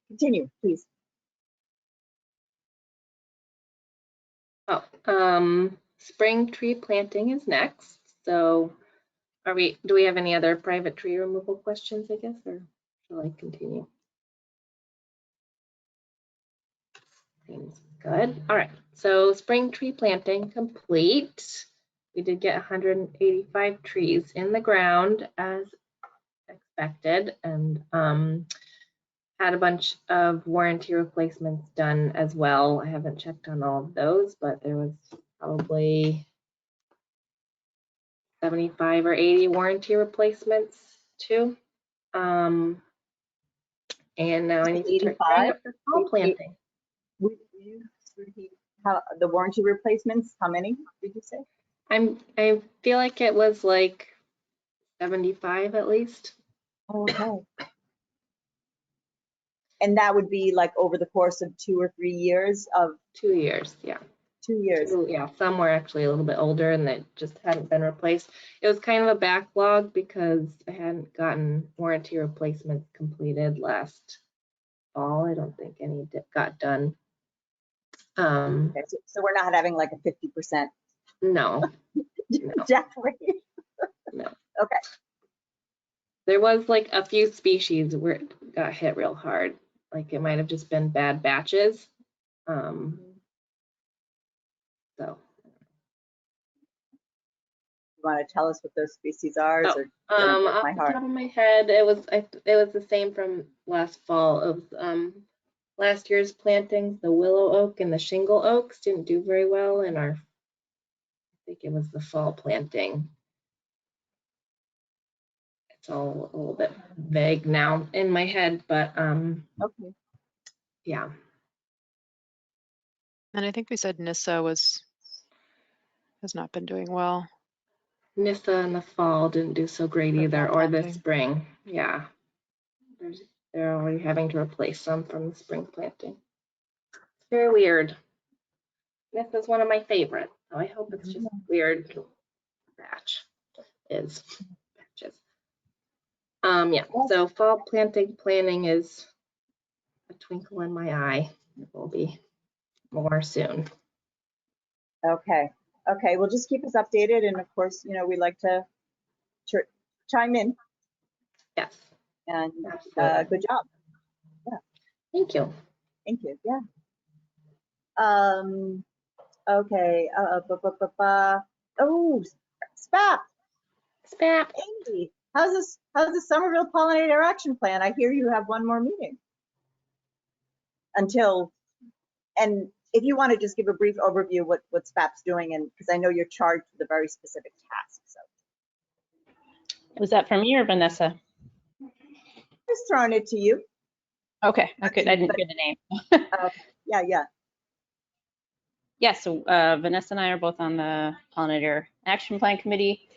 continue, please. Spring tree planting is next. So Do we have any other private tree removal questions, I guess, or shall I continue? Seems good. All right, so spring tree planting complete. We did get 185 trees in the ground as expected, and had a bunch of warranty replacements done as well. I haven't checked on all of those, but there was probably 75 or 80 warranty replacements too. And now I need to start gearing 85? up for fall planting. Would you repeat how the warranty replacements? How many did you say? I feel like it was like 75 at least. Okay. And that would be like over the course of 2 or 3 years of 2 years, yeah. 2 years. Yeah, some were actually a little bit older and they just hadn't been replaced. It was kind of a backlog because I hadn't gotten warranty replacements completed last fall. I don't think any got done. Okay, so we're not having like a 50%. No. Definitely. No. Okay. There was like a few species where it got hit real hard. Like it might have just been bad batches. So. You want to tell us what those species are? Off the top of my head, it was the same from last fall. It was last year's plantings. The willow oak and the shingle oaks didn't do very well, and I think it was the fall planting. It's all a little bit vague now in my head, but okay. Yeah. And I think we said Nissa has not been doing well. Nissa in the fall didn't do so great either, or this spring. Yeah. They're already having to replace some from the spring planting. It's very weird. Nissa is one of my favorites, so I hope it's just weird batches. Yeah, so fall planting planning is a twinkle in my eye. It will be more soon. Okay. Okay. Well, just keep us updated. And of course, you know, we like to chime in. Yes. And good job. Yeah. Thank you. Thank you. Yeah. Okay. Oh, SPAP. SPAP. Amy, how's the Somerville Pollinator Action Plan? I hear you have one more meeting. And if you want to just give a brief overview of what SPAP's doing, and because I know you're charged with a very specific task. So. Was that from me or Vanessa? Just throwing it to you. Okay, okay, I didn't hear the name. Yeah. Yeah, so Vanessa and I are both on the Pollinator Action Plan Committee.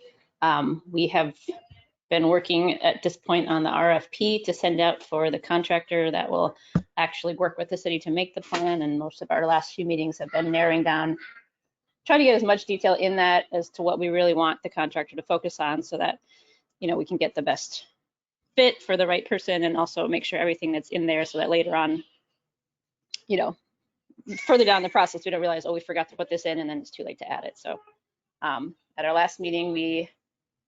We have been working at this point on the RFP to send out for the contractor that will actually work with the city to make the plan, and most of our last few meetings have been narrowing down, trying to get as much detail in that as to what we really want the contractor to focus on so that, you know, we can get the best fit for the right person and also make sure everything that's in there so that later on, you know, further down the process, we don't realize, oh, we forgot to put this in and then it's too late to add it. So at our last meeting, we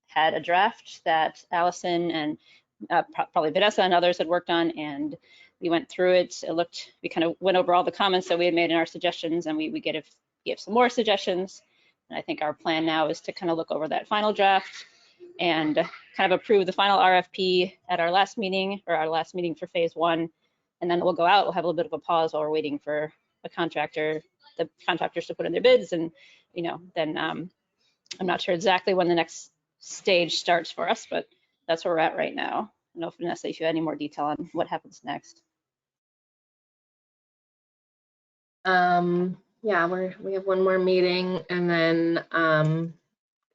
had a draft that Allison and probably Vanessa and others had worked on, and we went through it. We kind of went over all the comments that we had made in our suggestions, and we gave some more suggestions. And I think our plan now is to kind of look over that final draft and kind of approve the final RFP at our last meeting, or our last meeting for phase 1. And then we'll go out, we'll have a little bit of a pause while we're waiting for the contractors to put in their bids. And, you know, then I'm not sure exactly when the next stage starts for us, but that's where we're at right now. I don't know if Vanessa, if you have any more detail on what happens next. Yeah, we have one more meeting, and then can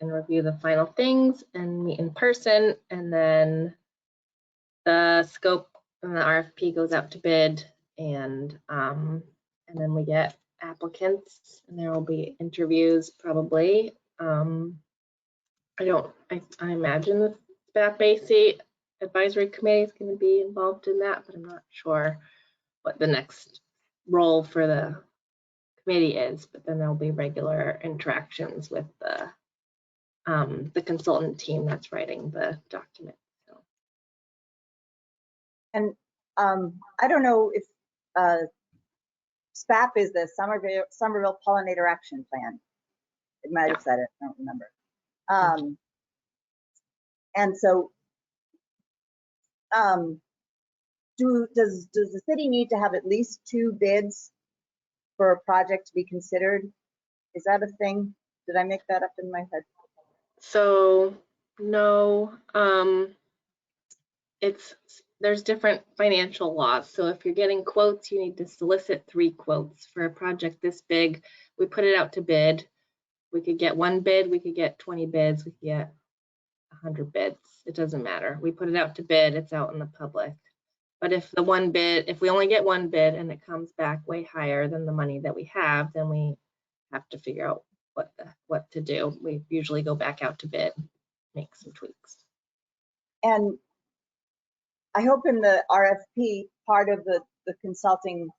review the final things and meet in person, and then the scope and the RFP goes out to bid, and then we get applicants, and there will be interviews probably. I imagine the SPAP-AC advisory committee is going to be involved in that, but I'm not sure what the next role for the committee is. But then there'll be regular interactions with the the consultant team that's writing the document. So. And I don't know if SPAP is the Somerville Pollinator Action Plan. It might have said it, I don't remember. And so does the city need to have at least 2 bids for a project to be considered? Is that a thing? Did I make that up in my head? So no, there's different financial laws. So if you're getting quotes, you need to solicit 3 quotes for a project this big. We put it out to bid. We could get 1 bid, we could get 20 bids, we could get 100 bids. It doesn't matter. We put it out to bid, it's out in the public. But if we only get 1 bid and it comes back way higher than the money that we have, then we have to figure out what to do. We usually go back out to bid, make some tweaks. And I hope in the RFP, part of the consultant's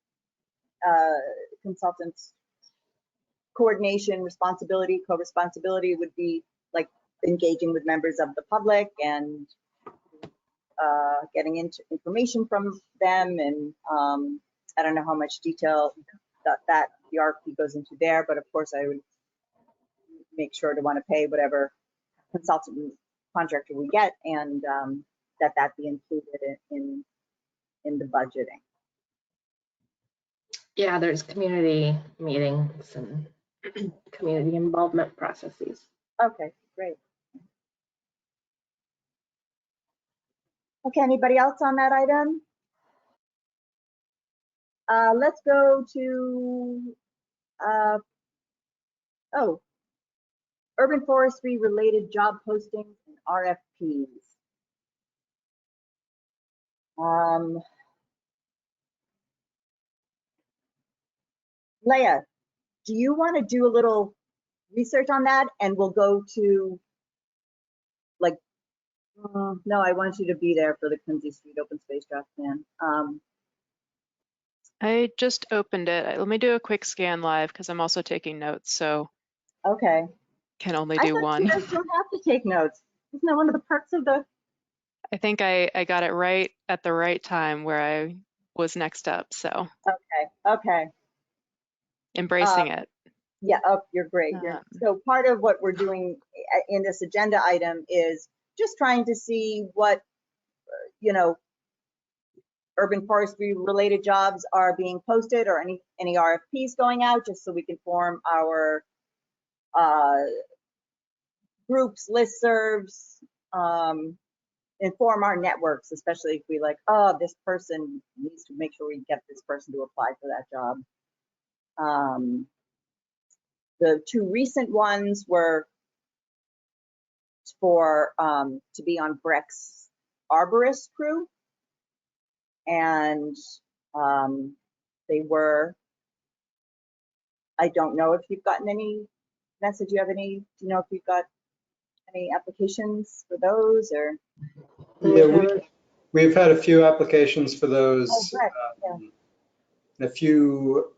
coordination responsibility, co-responsibility would be like engaging with members of the public and getting into information from them. And I don't know how much detail that the RFP goes into there, but of course I would make sure to want to pay whatever consultant contractor we get, and that be included in the budgeting. Yeah, there's community meetings and community involvement processes. Okay, great. Okay, anybody else on that item? Let's go to, urban forestry related job postings and RFPs. Leah, do you want to do a little research on that, and we'll go to like, no, I want you to be there for the Quincy Street open space draft plan. I just opened it. Let me do a quick scan live because I'm also taking notes, so Okay. can only I do thought one. you guys don't have to take notes. Isn't that one of the perks of the? I think I got it right at the right time where I was next up, so Okay. embracing it. Yeah, you're great. So part of what we're doing in this agenda item is just trying to see what, urban forestry related jobs are being posted, or any RFPs going out, just so we can form our groups, listservs, inform our networks, especially if we like, oh, this person needs to make sure we get this person to apply for that job. The 2 recent ones were for to be on Breck's arborist crew, and they were, I don't know if you've gotten any message, do you know if you've got any applications for those, or? Yeah, we've had a few applications for those. Oh, Breck, yeah. And a few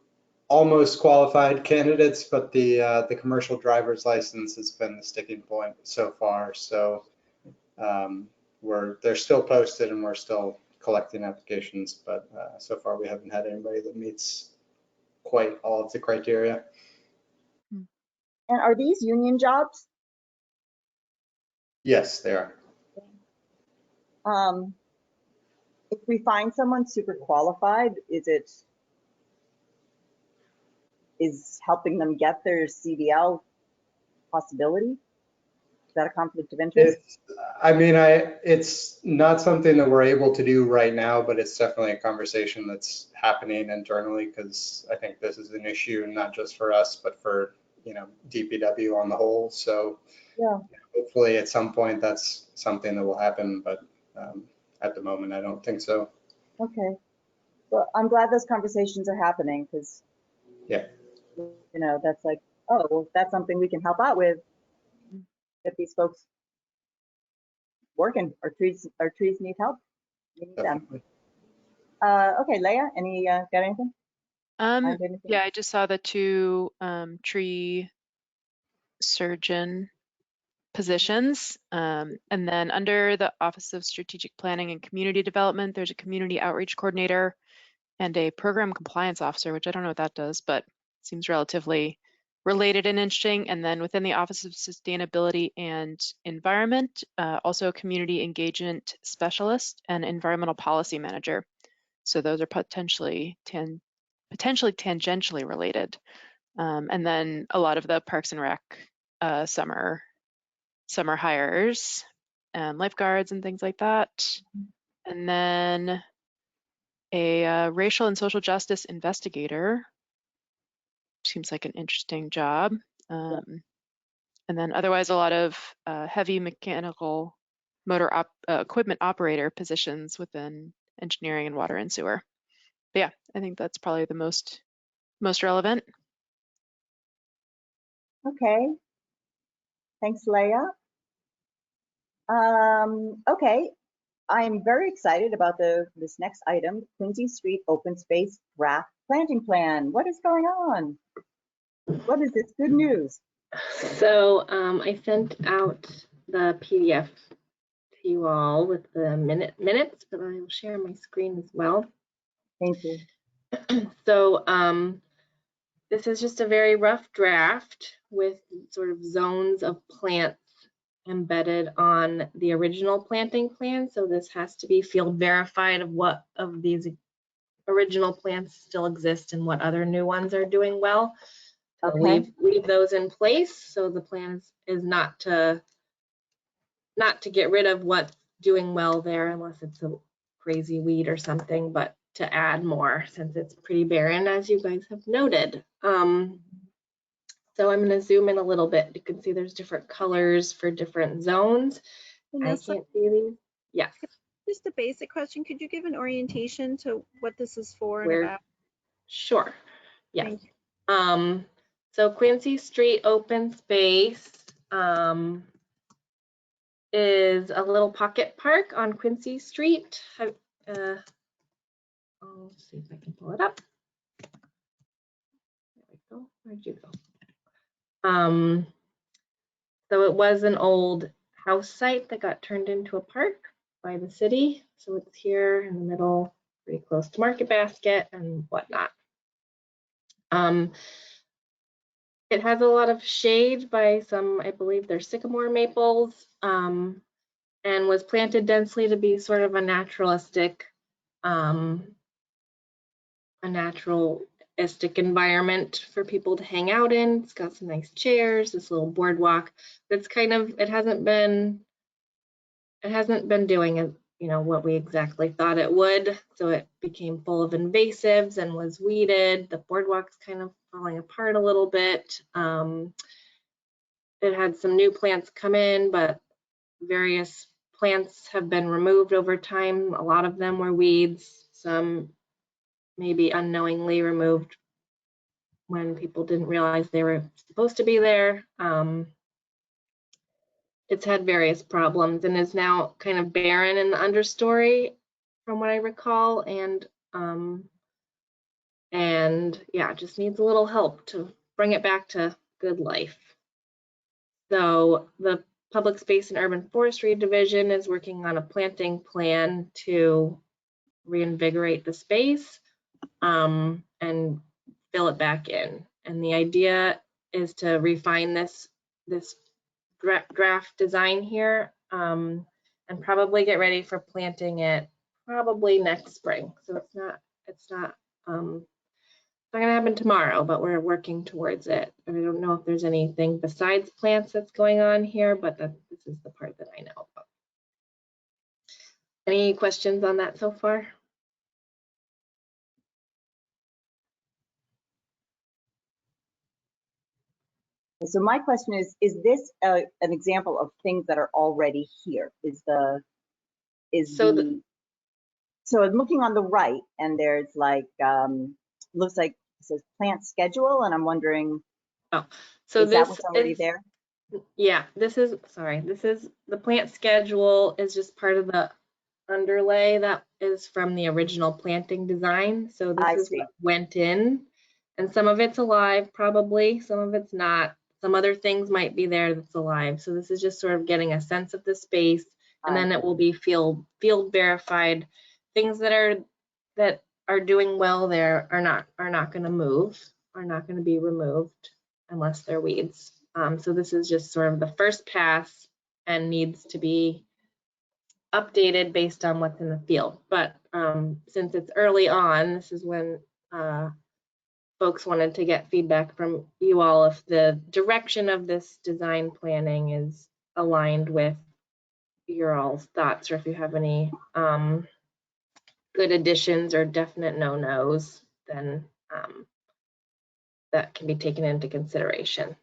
almost qualified candidates, but the commercial driver's license has been the sticking point so far. So they're still posted and we're still collecting applications, but so far we haven't had anybody that meets quite all of the criteria. And are these union jobs? Yes, they are. If we find someone super qualified, is helping them get their CDL possibility? Is that a conflict of interest? It's not something that we're able to do right now, but it's definitely a conversation that's happening internally, because I think this is an issue not just for us, but for DPW on the whole. So yeah, hopefully at some point that's something that will happen, but at the moment I don't think so. Okay, well, I'm glad those conversations are happening, because that's like, oh, well, that's something we can help out with, get these folks working. Our trees need help. We need them. Okay, Leah, got anything? Yeah, I just saw the 2 tree surgeon positions. And then under the Office of Strategic Planning and Community Development, there's a community outreach coordinator and a program compliance officer, which I don't know what that does, but seems relatively related and interesting. And then within the Office of Sustainability and Environment, also a community engagement specialist and environmental policy manager. So those are potentially tangentially related. And then a lot of the Parks and Rec summer hires and lifeguards and things like that. And then a racial and social justice investigator. Seems like an interesting job. And then otherwise a lot of heavy mechanical motor equipment operator positions within engineering and water and sewer. But yeah, I think that's probably the most relevant. Okay. Thanks, Leah. Okay, I'm very excited about this next item, Quincy Street Open Space Draft Planting Plan. What is going on? What is this good news? So I sent out the PDF to you all with the minutes, but I will share my screen as well. Thank you. So this is just a very rough draft with sort of zones of plants embedded on the original planting plan. So this has to be field verified of what of these original plants still exist and what other new ones are doing well. So Okay. leave those in place. So the plan is not to get rid of what's doing well there unless it's a crazy weed or something, but to add more since it's pretty barren, as you guys have noted. So I'm going to zoom in a little bit. You can see there's different colors for different zones. Vanessa, I can't see these. Yes. just a basic question. Could you give an orientation to what this is for and Where? about? Sure. Yes. Thank you. So Quincy Street Open Space is a little pocket park on Quincy Street. I'll see if I can pull it up. There we go. Where'd you go? So it was an old house site that got turned into a park by the city. So it's here in the middle, pretty close to Market Basket and whatnot. It has a lot of shade by some, I believe they're sycamore maples, and was planted densely to be sort of a naturalistic environment for people to hang out in. It's got some nice chairs, this little boardwalk. That's kind of, it hasn't been doing what we exactly thought it would. So it became full of invasives and was weeded. The boardwalk's kind of falling apart a little bit. It had some new plants come in, but various plants have been removed over time. A lot of them were weeds, some maybe unknowingly removed when people didn't realize they were supposed to be there. It's had various problems and is now kind of barren in the understory, from what I recall, and yeah, just needs a little help to bring it back to good life. So the Public Space and Urban Forestry Division is working on a planting plan to reinvigorate the space and fill it back in. And the idea is to refine this draft design here and probably get ready for planting it probably next spring. So it's not going to happen tomorrow, but we're working towards it. I don't know if there's anything besides plants that's going on here, but this is the part that I know about. Any questions on that so far? So my question is this an example of things that are already here? So I'm looking on the right and there's like, looks like it says plant schedule, and I'm wondering, so is that what's already there? Yeah, this is the plant schedule is just part of the underlay that is from the original planting design. So this is what went in, and some of it's alive probably, some of it's not. Some other things might be there that's alive. So this is just sort of getting a sense of the space, and then it will be field verified. Things that are doing well there are not going to move, are not going to be removed unless they're weeds. So this is just sort of the first pass and needs to be updated based on what's in the field. But since it's early on, this is when folks wanted to get feedback from you all if the direction of this design planning is aligned with your all's thoughts, or if you have any good additions or definite no-nos, then that can be taken into consideration.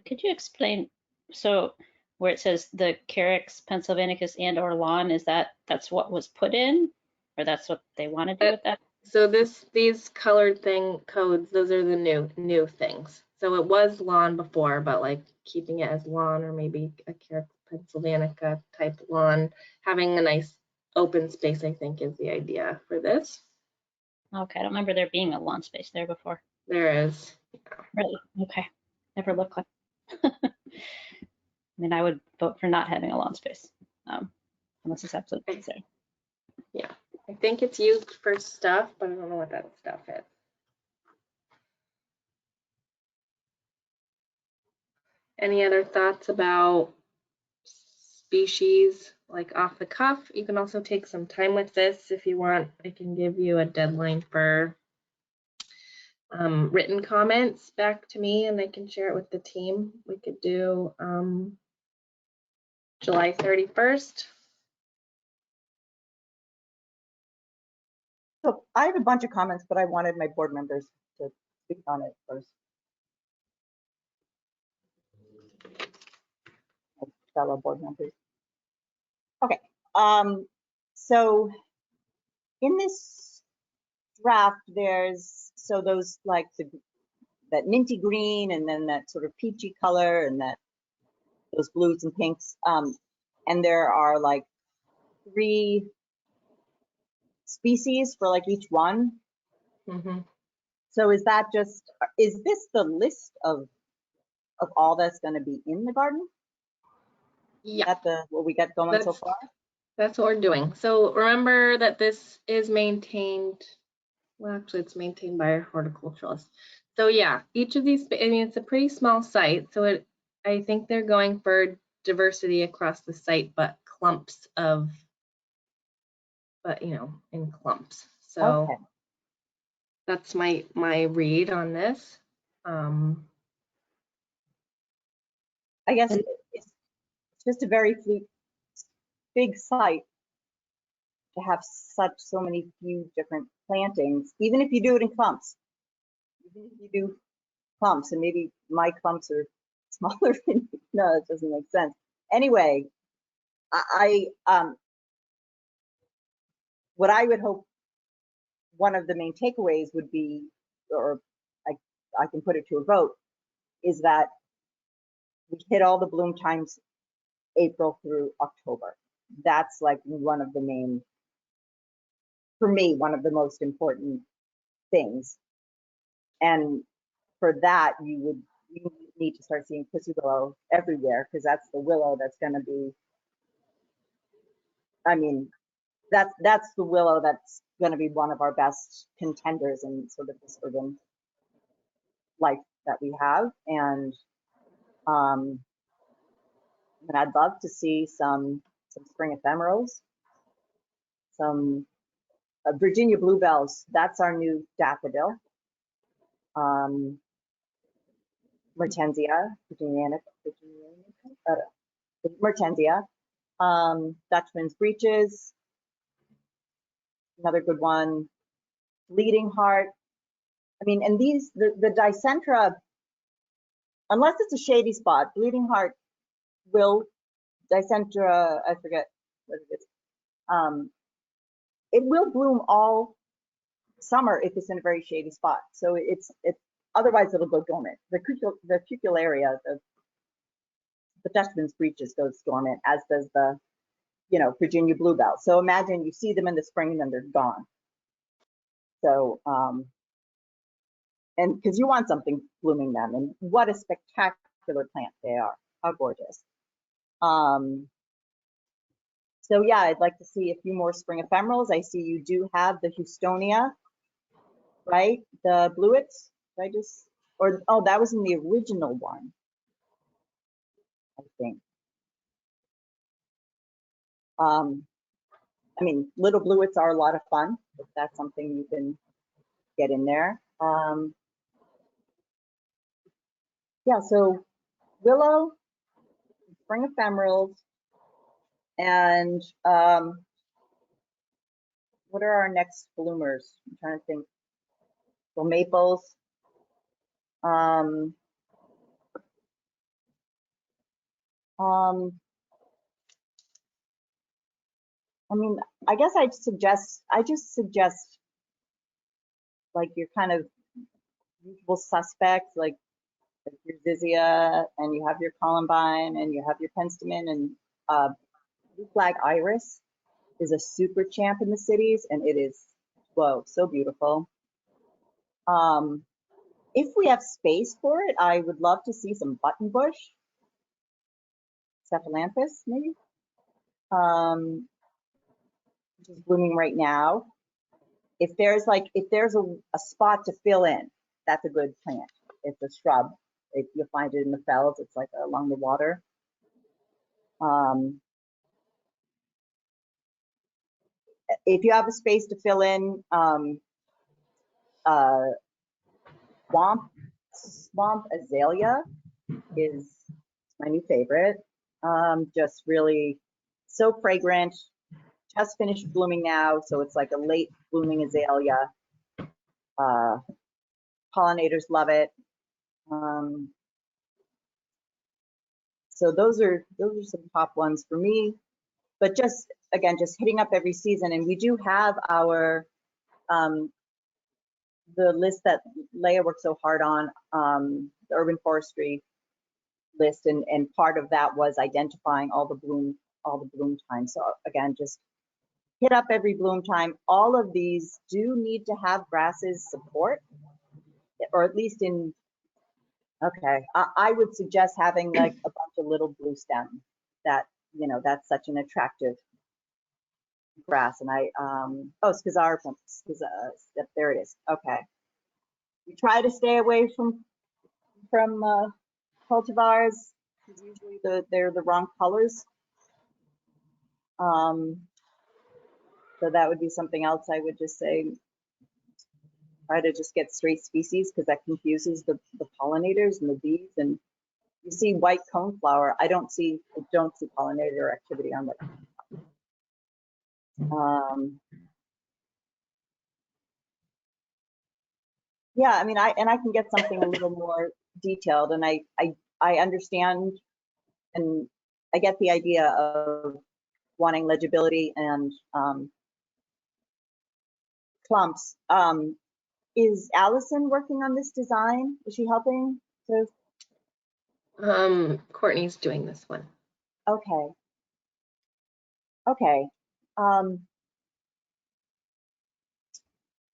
Could you explain, so where it says the Carex Pennsylvanicus and or lawn, is that's what was put in, or that's what they want to do with that? So these colored codes, those are the new things. So it was lawn before, but like keeping it as lawn, or maybe a Carex Pennsylvanica type lawn, having a nice open space, I think, is the idea for this. Okay, I don't remember there being a lawn space there before. There is. Really? Okay. Never looked like. I mean, I would vote for not having a lawn space, unless it's absolutely necessary. Yeah, I think it's used for stuff, but I don't know what that stuff is. Any other thoughts about species, like off the cuff? You can also take some time with this if you want. I can give you a deadline for written comments back to me, and I can share it with the team. We could do July 31st. So I have a bunch of comments, but I wanted my board members to speak on it first. Fellow board members. Okay, so in this draft, there's those like that minty green, and then that sort of peachy color, and those blues and pinks, and there are like 3 species for like each one. Mm-hmm. So is this the list of all that's going to be in the garden? Yeah. What we got going so far? That's what we're doing. So remember that this is maintained, well, actually it's maintained by our horticulturalist. So yeah, each of these, I mean, it's a pretty small site. So I think they're going for diversity across the site, but in clumps. So okay. That's my read on this. I guess it's just a very big site to have so many few different plantings, even if you do it in clumps. Even if you do clumps, and maybe my clumps are smaller than, no, it doesn't make sense. Anyway, what I would hope one of the main takeaways would be, or I can put it to a vote, is that we hit all the bloom times April through October. That's like one of the main, for me, one of the most important things. And for that, you need to start seeing pussy willow everywhere, because that's the willow that's going to be, I mean, that's the willow that's going to be one of our best contenders in sort of this urban life that we have. And I'd love to see some spring ephemerals, some Virginia bluebells. That's our new daffodil. Mertensia, Mertensia. Dutchman's breeches, another good one. Bleeding heart. I mean, and the dicentra, unless it's a shady spot, bleeding heart will, dicentra, I forget what it is. It will bloom all summer if it's in a very shady spot. So it's otherwise it'll go dormant. The cucularia, the Dutchman's breeches goes dormant, as does the Virginia bluebell. So imagine you see them in the spring and then they're gone. So and because you want something blooming them, and what a spectacular plant they are. How gorgeous. So yeah, I'd like to see a few more spring ephemerals. I see you do have the Houstonia, right? The bluets. I just, or, oh, that was in the original one, I think. I mean, little bluets are a lot of fun, if that's something you can get in there. Yeah, so willow, spring ephemerals, and what are our next bloomers? I'm trying to think. Well, maples. Um, I mean, I guess I just suggest like your kind of usual suspects, like your Zizia, and you have your columbine, and you have your penstemon, and blue flag iris is a super champ in the cities, and it is, whoa, so beautiful. If we have space for it, I would love to see some buttonbush, cephalanthus, maybe, which is blooming right now. If there's a spot to fill in, that's a good plant. It's a shrub. You'll find it in the fells. It's like along the water. If you have a space to fill in, swamp azalea is my new favorite. Just really so fragrant. Just finished blooming now, so it's like a late blooming azalea. Pollinators love it. So those are some top ones for me. But just again, just hitting up every season, and we do have our the list that Leah worked so hard on, the urban forestry list, and part of that was identifying all the bloom times. So again, just hit up every bloom time. All of these do need to have grasses support, or at least in, okay, I would suggest having like a bunch of little blue stems. That, you know, that's such an attractive grass. And oh, Scazarum, there it is. Okay. We try to stay away from cultivars, because usually they're the wrong colors. So that would be something else I would just say. Try to just get straight species, because that confuses the pollinators and the bees. And you see white coneflower, I don't see pollinator activity on that. Yeah, I mean, I can get something a little more detailed, and I understand, and I get the idea of wanting legibility and clumps. Is Allison working on this design? Is she helping to? Courtney's doing this one. Okay. Okay. I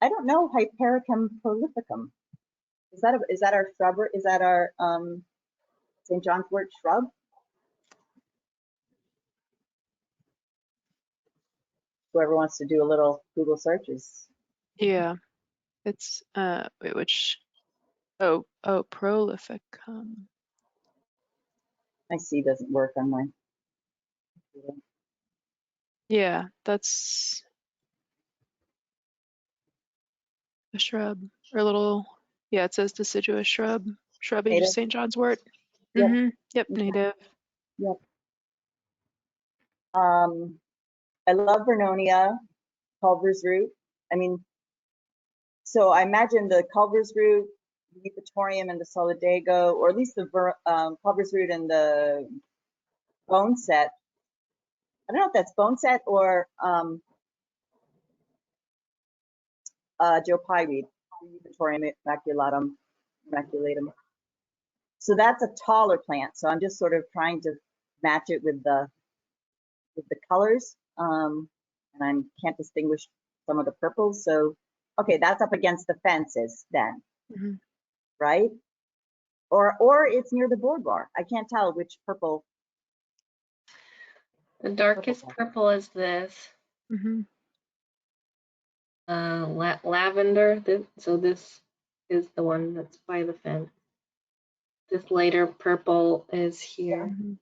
don't know Hypericum prolificum. Is that our shrub? Is that our St. John's wort shrub? Whoever wants to do a little Google searches. Yeah, it's wait, which, oh, prolificum. My C doesn't work on my computer. Yeah, that's a shrub, or a little, yeah, it says deciduous shrub, shrubby Native? St. John's wort. Yep. Yep, native. Yep. I love Vernonia, Culver's root. I mean, so I imagine the Culver's root, the Eupatorium, and the Solidago, or at least the Culver's root and the bone set. I don't know if that's bone set or Joe Pye weed, Eupatorium maculatum. So that's a taller plant. So I'm just sort of trying to match it with the colors, and I can't distinguish some of the purples. So, okay, that's up against the fences then. right? Or it's near the boardwalk. I can't tell which purple. The darkest purple is this. Mm-hmm. Lavender. So this is the one that's by the fence. This lighter purple is here. Mm-hmm.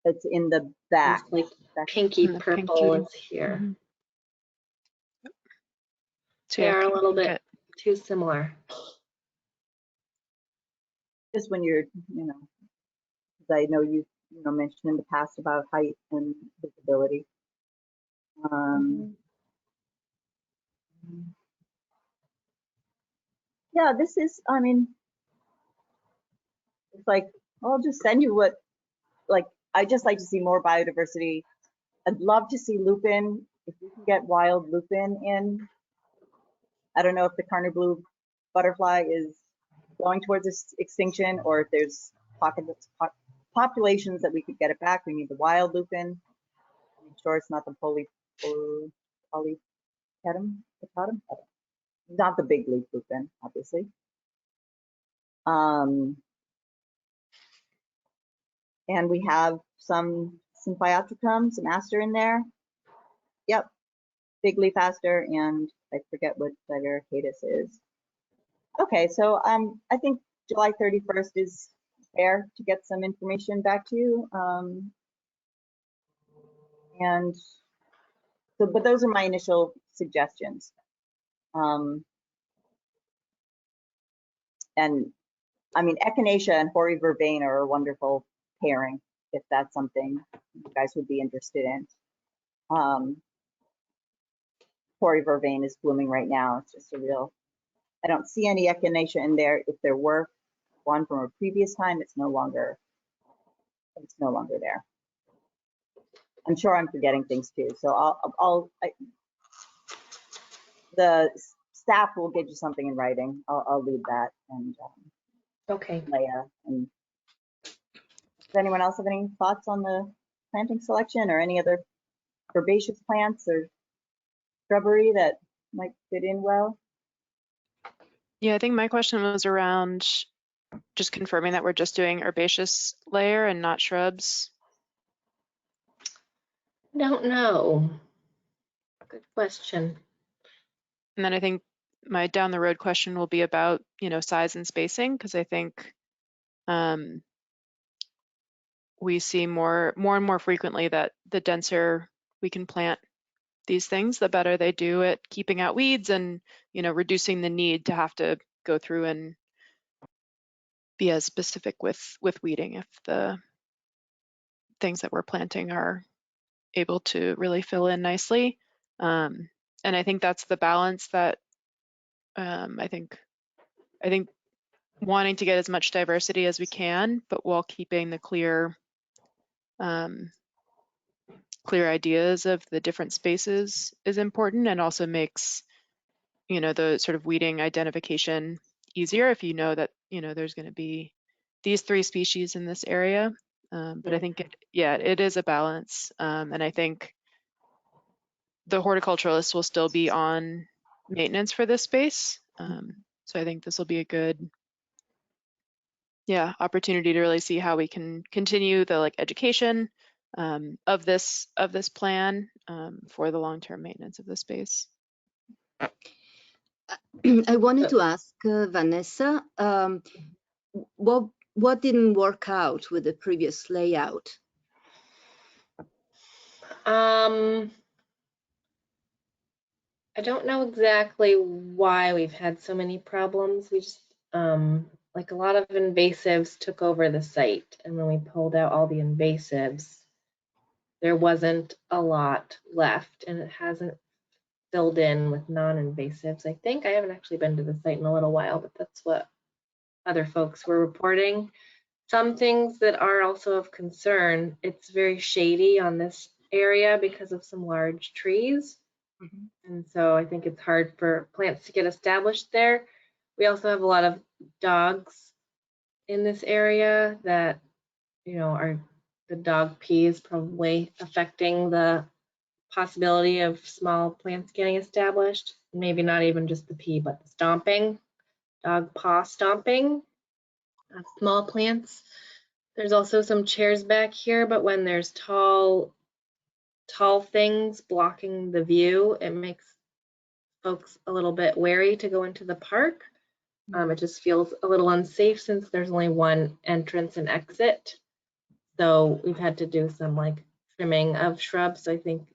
It's in the back. This like pinky And the purple pinky. is here. Mm-hmm. So They yeah, are a keep- little bit get- too similar. Just when you're, you know, 'cause I know you mentioned in the past about height and visibility. Yeah, this is, I mean, it's like, I'll just send you what, like, I just like to see more biodiversity. I'd love to see lupin, if we can get wild lupin in. I don't know if the Carner blue butterfly is going towards extinction or if there's populations that we could get it back. We need the wild lupin. I'm sure it's not the polypetum, not the big leaf lupin, obviously. And we have some Symphyatrum, some aster in there. Yep, big leaf aster, and I forget what Divericatus is. Okay, so I think July 31st is fair to get some information back to you. And so, but those are my initial suggestions. And I mean, Echinacea and Hoary vervain are a wonderful pairing, if that's something you guys would be interested in. Hoary vervain is blooming right now. It's just a real, I don't see any Echinacea in there. If there were one from a previous time, it's no longer there. I'm sure I'm forgetting things too. So the staff will get you something in writing. I'll leave that. And Okay. Leah. And does anyone else have any thoughts on the planting selection or any other herbaceous plants or shrubbery that might fit in well? Yeah, I think my question was around just confirming that we're just doing herbaceous layer and not shrubs. Don't know. Good question. And then I think my down the road question will be about, size and spacing, because I think we see more and more frequently that the denser we can plant these things, the better they do at keeping out weeds and, reducing the need to have to go through and be as specific with weeding if the things that we're planting are able to really fill in nicely. And I think that's the balance that I think wanting to get as much diversity as we can, but while keeping the clear ideas of the different spaces is important, and also makes the sort of weeding identification easier if you know that there's going to be these 3 species in this area. But I think it is a balance, and I think the horticulturalists will still be on maintenance for this space. So I think this will be a good opportunity to really see how we can continue the education of this plan for the long-term maintenance of the space. I wanted to ask Vanessa, what didn't work out with the previous layout? I don't know exactly why we've had so many problems. We just, like a lot of invasives took over the site, and when we pulled out all the invasives, there wasn't a lot left, and it hasn't filled in with non-invasives. I think I haven't actually been to the site in a little while, but that's what other folks were reporting. Some things that are also of concern, it's very shady on this area because of some large trees. And so I think it's hard for plants to get established there. We also have a lot of dogs in this area that, are the dog pee is probably affecting the possibility of small plants getting established. Maybe not even just the pee, but the stomping dog paw stomping of small plants. There's also some chairs back here, but when there's tall things blocking the view, it makes folks a little bit wary to go into the park. It just feels a little unsafe since there's only one entrance and exit. So we've had to do some like trimming of shrubs. I think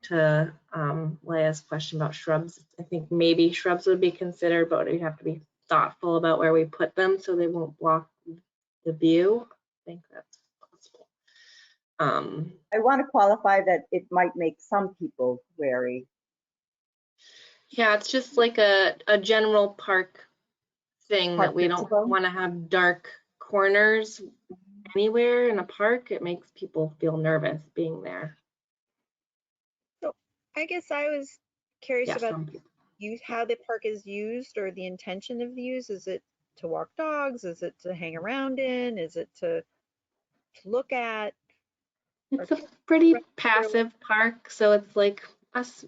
to Leia's question about shrubs, I think maybe shrubs would be considered, but we have to be thoughtful about where we put them so they won't block the view. I think that's possible. I want to qualify that it might make some people wary. Yeah, it's just like a general park thing Park that we principle? don't want to have dark corners anywhere in a park. It makes people feel nervous being there. So I guess I was curious Yeah, about some people. how the park is used or the intention of the use. Is it to walk dogs? Is it to hang around in? Is it to look at? It's a pretty passive park, so it's like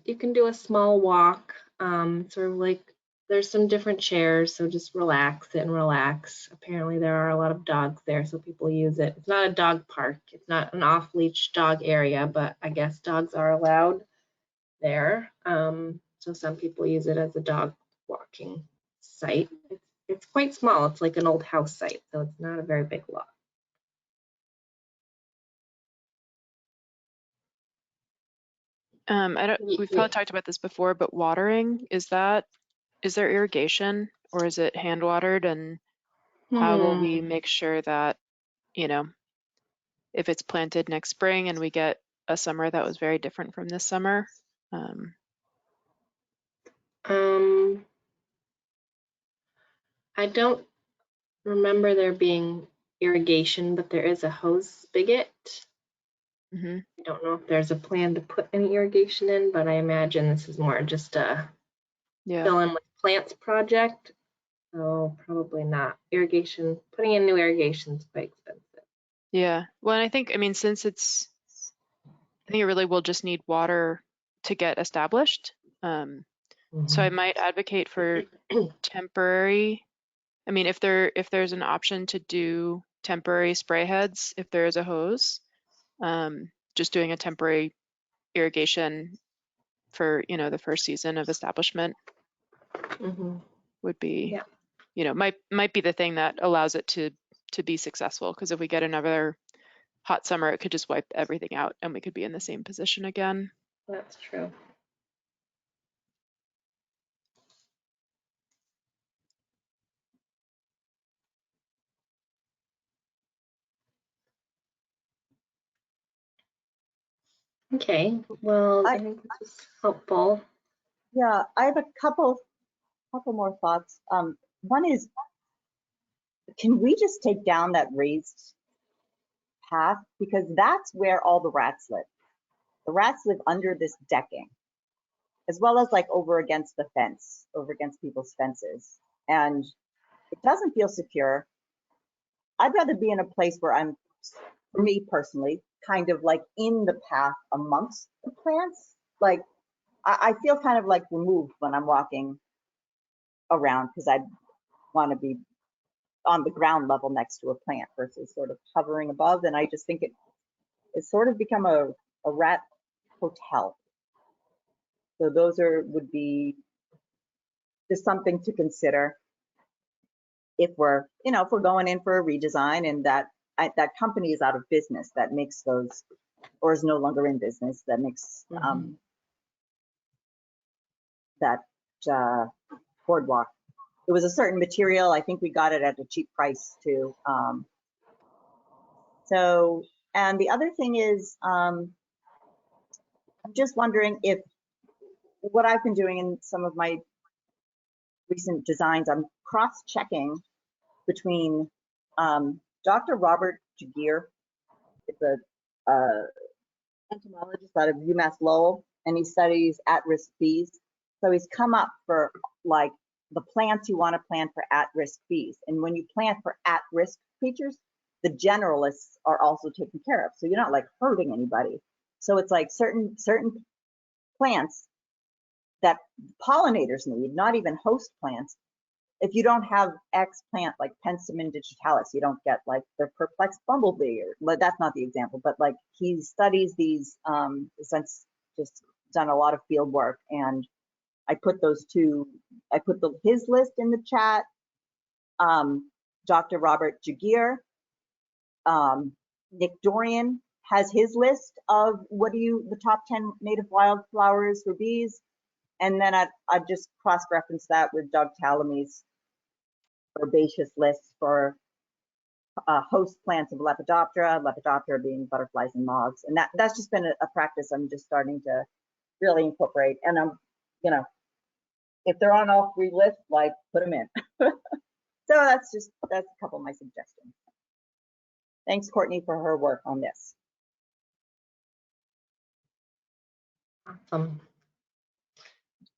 you can do a small walk, sort of like there's some different chairs, so just relax and relax. Apparently there are a lot of dogs there, so people use it. It's not a dog park. It's not an off-leash dog area, but I guess dogs are allowed there. So some people use it as a dog walking site. It's quite small. It's like an old house site, so it's not a very big lot. We've probably talked about this before, but watering, is there irrigation or is it hand watered? And how will we make sure that, you know, if it's planted next spring and we get a summer that was very different from this summer? I don't remember there being irrigation, but there is a hose spigot. I don't know if there's a plan to put any irrigation in, but I imagine this is more just a fill in with plants project. So probably not. Irrigation, putting in new irrigation is quite expensive. Yeah. Well, and I think it really will just need water to get established. So I might advocate for temporary. I mean, if there's an option to do temporary spray heads, if there is a hose, just doing a temporary irrigation for, the first season of establishment would be, might be the thing that allows it to be successful. Because if we get another hot summer, it could just wipe everything out and we could be in the same position again. That's true. Okay, well, I think this was helpful. Yeah, I have a couple more thoughts. One is, can we just take down that raised path? Because that's where all the rats live. The rats live under this decking, as well as like over against the fence, over against people's fences. And it doesn't feel secure. I'd rather be in a place where I'm, for me personally, kind of like in the path amongst the plants. Like I feel kind of like removed when I'm walking around because I want to be on the ground level next to a plant versus sort of hovering above. And I just think it's sort of become a rat hotel. So those would be just something to consider if we're going in for a redesign and that company is out of business that makes those, or is no longer in business, that makes that boardwalk. It was a certain material. I think we got it at a cheap price too. So, and the other thing is, I'm just wondering if what I've been doing in some of my recent designs, I'm cross-checking between Dr. Robert Jagir, it's a entomologist out of UMass Lowell, and he studies at-risk bees. So he's come up for like the plants you want to plant for at-risk bees. And when you plant for at-risk creatures, the generalists are also taken care of. So you're not like hurting anybody. So it's like certain plants that pollinators need, not even host plants, if you don't have X plant like Penstemon digitalis, you don't get like the perplexed bumblebee, or but that's not the example, but like he studies these, since just done a lot of field work, and I put those two, I put his list in the chat. Dr. Robert Jagir, Nick Dorian has his list of the top 10 native wildflowers for bees. And then I'd just cross-reference that with Doug Talamy's herbaceous list for host plants of Lepidoptera being butterflies and moths. And that's just been a practice I'm just starting to really incorporate. And I'm, if they're on all 3 lists, like put them in. So that's a couple of my suggestions. Thanks, Courtney, for her work on this. Awesome.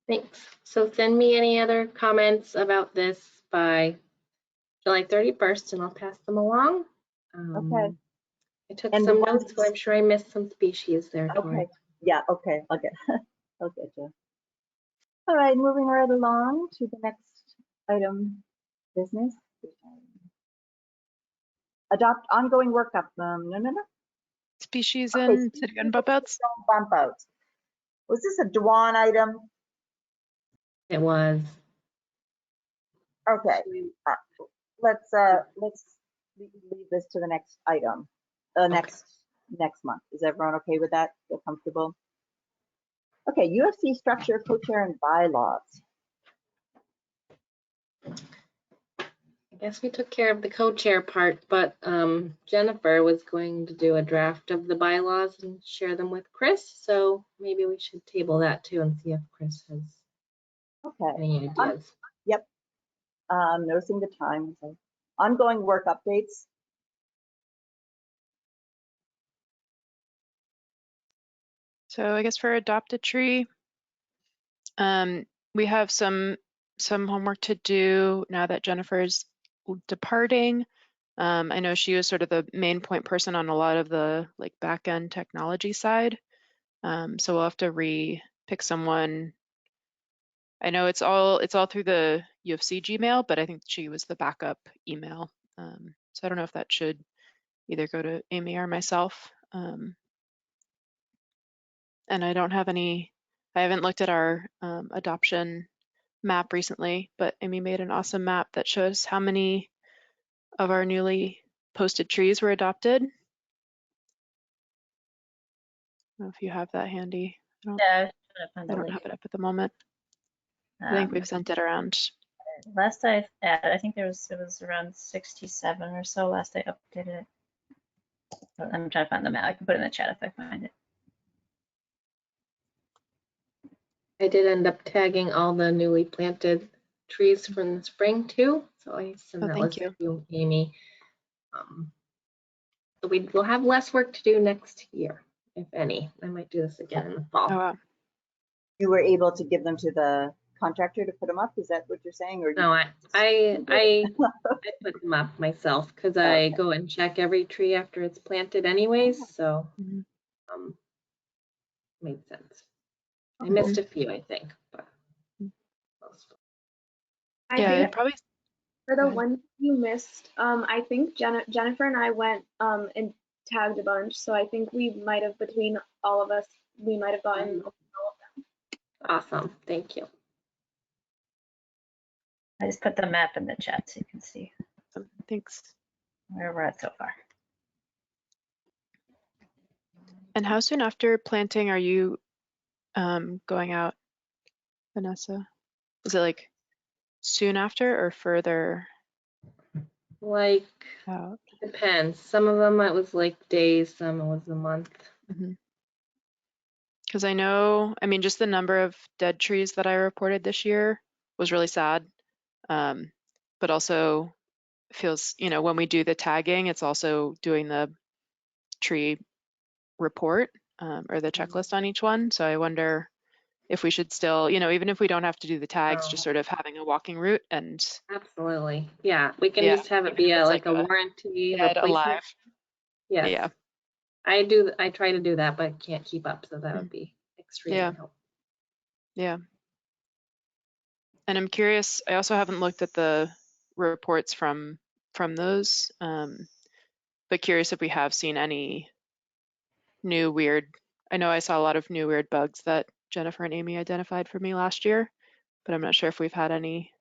Thanks. So send me any other comments about this by July 31st, and I'll pass them along. Okay. I took And some notes, so I'm sure I missed some species there, Tori. Okay. Yeah, okay. I'll get you. All right, moving right along to the next item, business. Adopt ongoing workup. No. Species Okay, in city and bump outs. Bump outs. Was this a Dewan item? It was. Okay. Let's leave this to the next item. Next month. Is everyone okay with that? Feel comfortable? Okay, UFC structure, co-chair, and bylaws. I guess we took care of the co-chair part, but Jennifer was going to do a draft of the bylaws and share them with Chris. So maybe we should table that too and see if Chris has any ideas. Yep. Noticing the time. So ongoing work updates. So I guess for adopt a tree, we have some homework to do now that Jennifer's departing. I know she was sort of the main point person on a lot of the like back end technology side. So we'll have to pick someone. I know it's all through the UFC Gmail, but I think she was the backup email. So I don't know if that should either go to Amy or myself. And I haven't looked at our adoption map recently, but Amy made an awesome map that shows how many of our newly posted trees were adopted. I don't know if you have that handy. Yeah, I don't have it up at the moment. I think we've sent it around. Last I added, I think it was around 67 or so last I updated it. I'm trying to find the map. I can put it in the chat if I find it. I did end up tagging all the newly planted trees from the spring too. So I sent that list to you, Amy. So we'll have less work to do next year, if any. I might do this again in the fall. Oh, wow. You were able to give them to the contractor to put them up? Is that what you're saying? Or no, I put them up myself because I go and check every tree after it's planted anyways. So made sense. I missed a few, I think, but most. I think probably for the ones you missed, I think Jennifer and I went and tagged a bunch, so I think we might have, between all of us, we might have gotten all of them. Awesome, thank you. I just put the map in the chat so you can see. Thanks. Where we're at so far. And how soon after planting are you going out, Vanessa? Is it like soon after or further? Like, out? Depends. Some of them it was like days, some it was a month. Because I know, I mean, just the number of dead trees that I reported this year was really sad. But also feels, when we do the tagging, it's also doing the tree report or the checklist on each one. So I wonder if we should still, even if we don't have to do the tags, just sort of having a walking route and. Absolutely. Yeah, we can just have it be like a warranty replacement. Alive. Yes. Yeah. I try to do that, but can't keep up. So that would be extremely helpful. Yeah. And I'm curious, I also haven't looked at the reports from those, but curious if we have seen any new weird, I know I saw a lot of new weird bugs that Jennifer and Amy identified for me last year, but I'm not sure if we've had any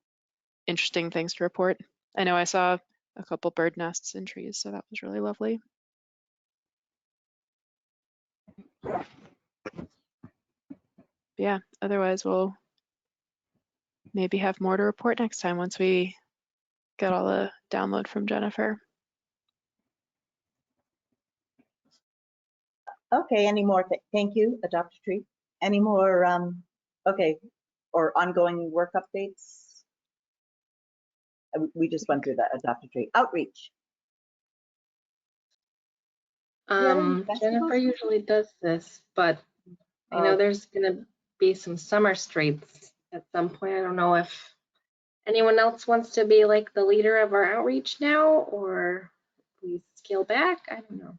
interesting things to report. I know I saw a couple bird nests in trees, so that was really lovely. Yeah, otherwise we'll maybe have more to report next time once we get all the download from Jennifer. Okay, any more? Thank you, Adopt a Tree. Any more, okay, or ongoing work updates? We just went through that Adopt a Tree. Outreach. Jennifer usually does this, but I know there's gonna be some summer streets at some point. I don't know if anyone else wants to be like the leader of our outreach now, or we scale back. I don't know.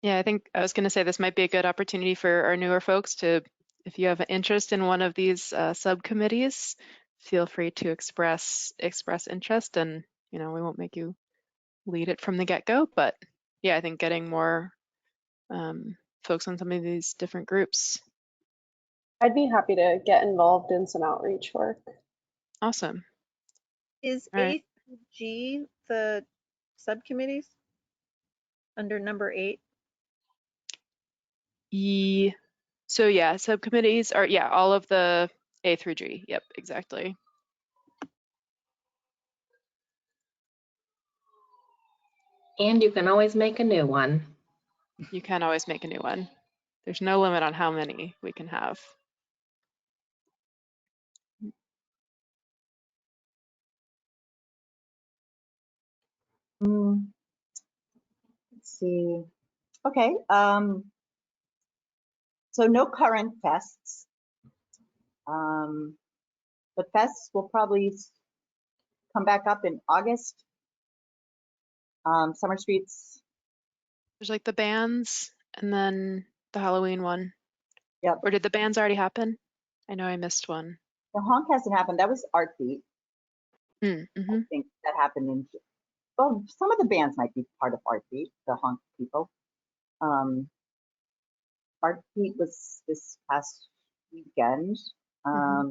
Yeah, I think I was going to say this might be a good opportunity for our newer folks to, if you have an interest in one of these subcommittees, feel free to express interest, and we won't make you lead it from the get-go. But yeah, I think getting more folks on some of these different groups. I'd be happy to get involved in some outreach work. Awesome. Is All right. A through G the subcommittees under number 8? So yeah, subcommittees are, yeah, all of the A through G. Yep, exactly. And you can always make a new one. You can always make a new one. There's no limit on how many we can have. Let's see. Okay. So no current fests. But fests will probably come back up in August. Summer Streets. There's like the bands and then the Halloween one. Yep. Or did the bands already happen? I know I missed one. The honk hasn't happened. That was Art Beat. Mm-hmm. I think that happened in, well, some of the bands might be part of Art Beat, the honk people. Art Beat was this past weekend. I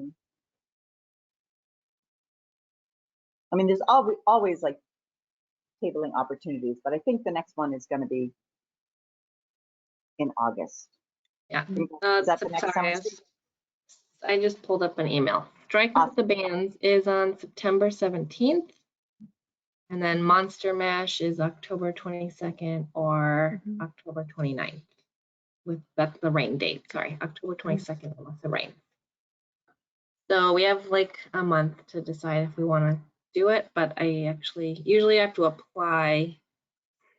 mean, there's always like tabling opportunities, but I think the next one is going to be in August. Yeah. Is that the next sorry, Summer Street? I just pulled up an email. Strike with the Bands is on September 17th. And then Monster Mash is October 22nd or October 29th. That's the rain date, sorry, October 22nd unless the rain. So we have like a month to decide if we want to do it, but I actually usually have to apply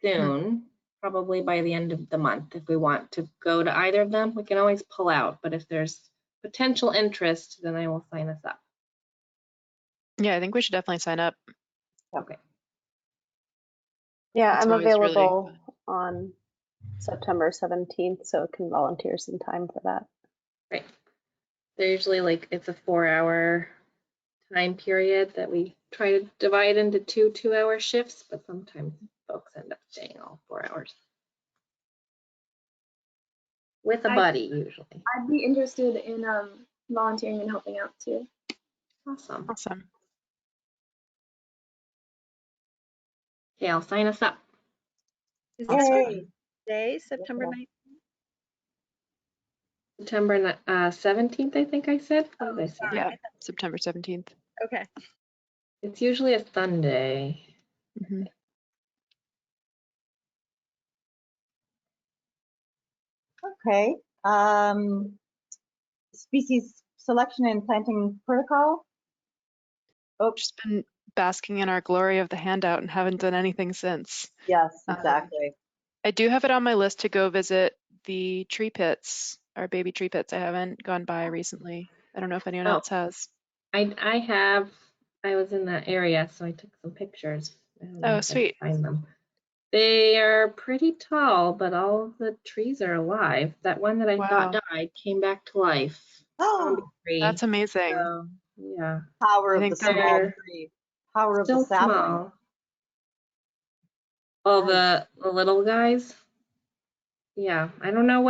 soon, probably by the end of the month. If we want to go to either of them, we can always pull out, but if there's potential interest, then I will sign us up. Yeah, I think we should definitely sign up. Okay. Yeah, It's I'm always really available on September 17th, so I can volunteer some time for that. Right. They're usually like, it's a 4-hour time period that we try to divide into 2 2-hour shifts, but sometimes folks end up staying all 4 hours. With a buddy, usually. I'd be interested in volunteering and helping out too. Awesome. awesome. Okay, I'll sign us up. Is Yay. today September 9th? September 17th, I think I said. What did I say? Sorry. Yeah, September 17th. Okay. It's usually a Sunday. Okay. Species selection and planting protocol. Oh, Just been basking in our glory of the handout and haven't done anything since. yes, exactly. I do have it on my list to go visit the tree pits, our baby tree pits. I haven't gone by recently. I don't know if anyone else has. I was in that area, so I took some pictures. Oh, sweet. Find them. They are pretty tall, but all of the trees are alive. That one that I thought died came back to life. Oh, that's amazing. So, Yeah, Power I of the think they're small they're tree. Power of the still sapling. small. Oh, Nice. the little guys. Yeah, I don't know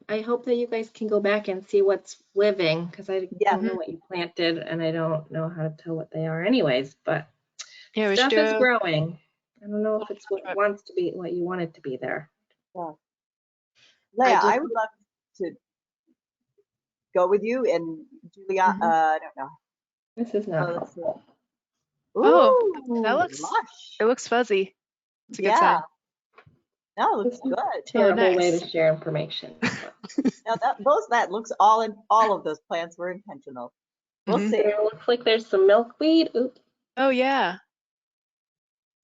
I hope that you guys can go back and see what's living, because I Yeah. don't know what you planted and I don't know how to tell what they are anyways, but Yeah, we should stuff do is a growing. I don't know if it's what trip. wants to be, what you want it to be there. Yeah. Leah, just- I would love to go with you, and Julia, Mhm. I don't know. This is not Let's see. helpful. Oh, Ooh, that looks, lush. it looks fuzzy. It's a good Yeah, sign. no, it looks This is good. a terrible way nice. to share information. Now that looks all of those plants were intentional. We'll Mhm. see. There looks like there's some milkweed. Oops. Oh yeah.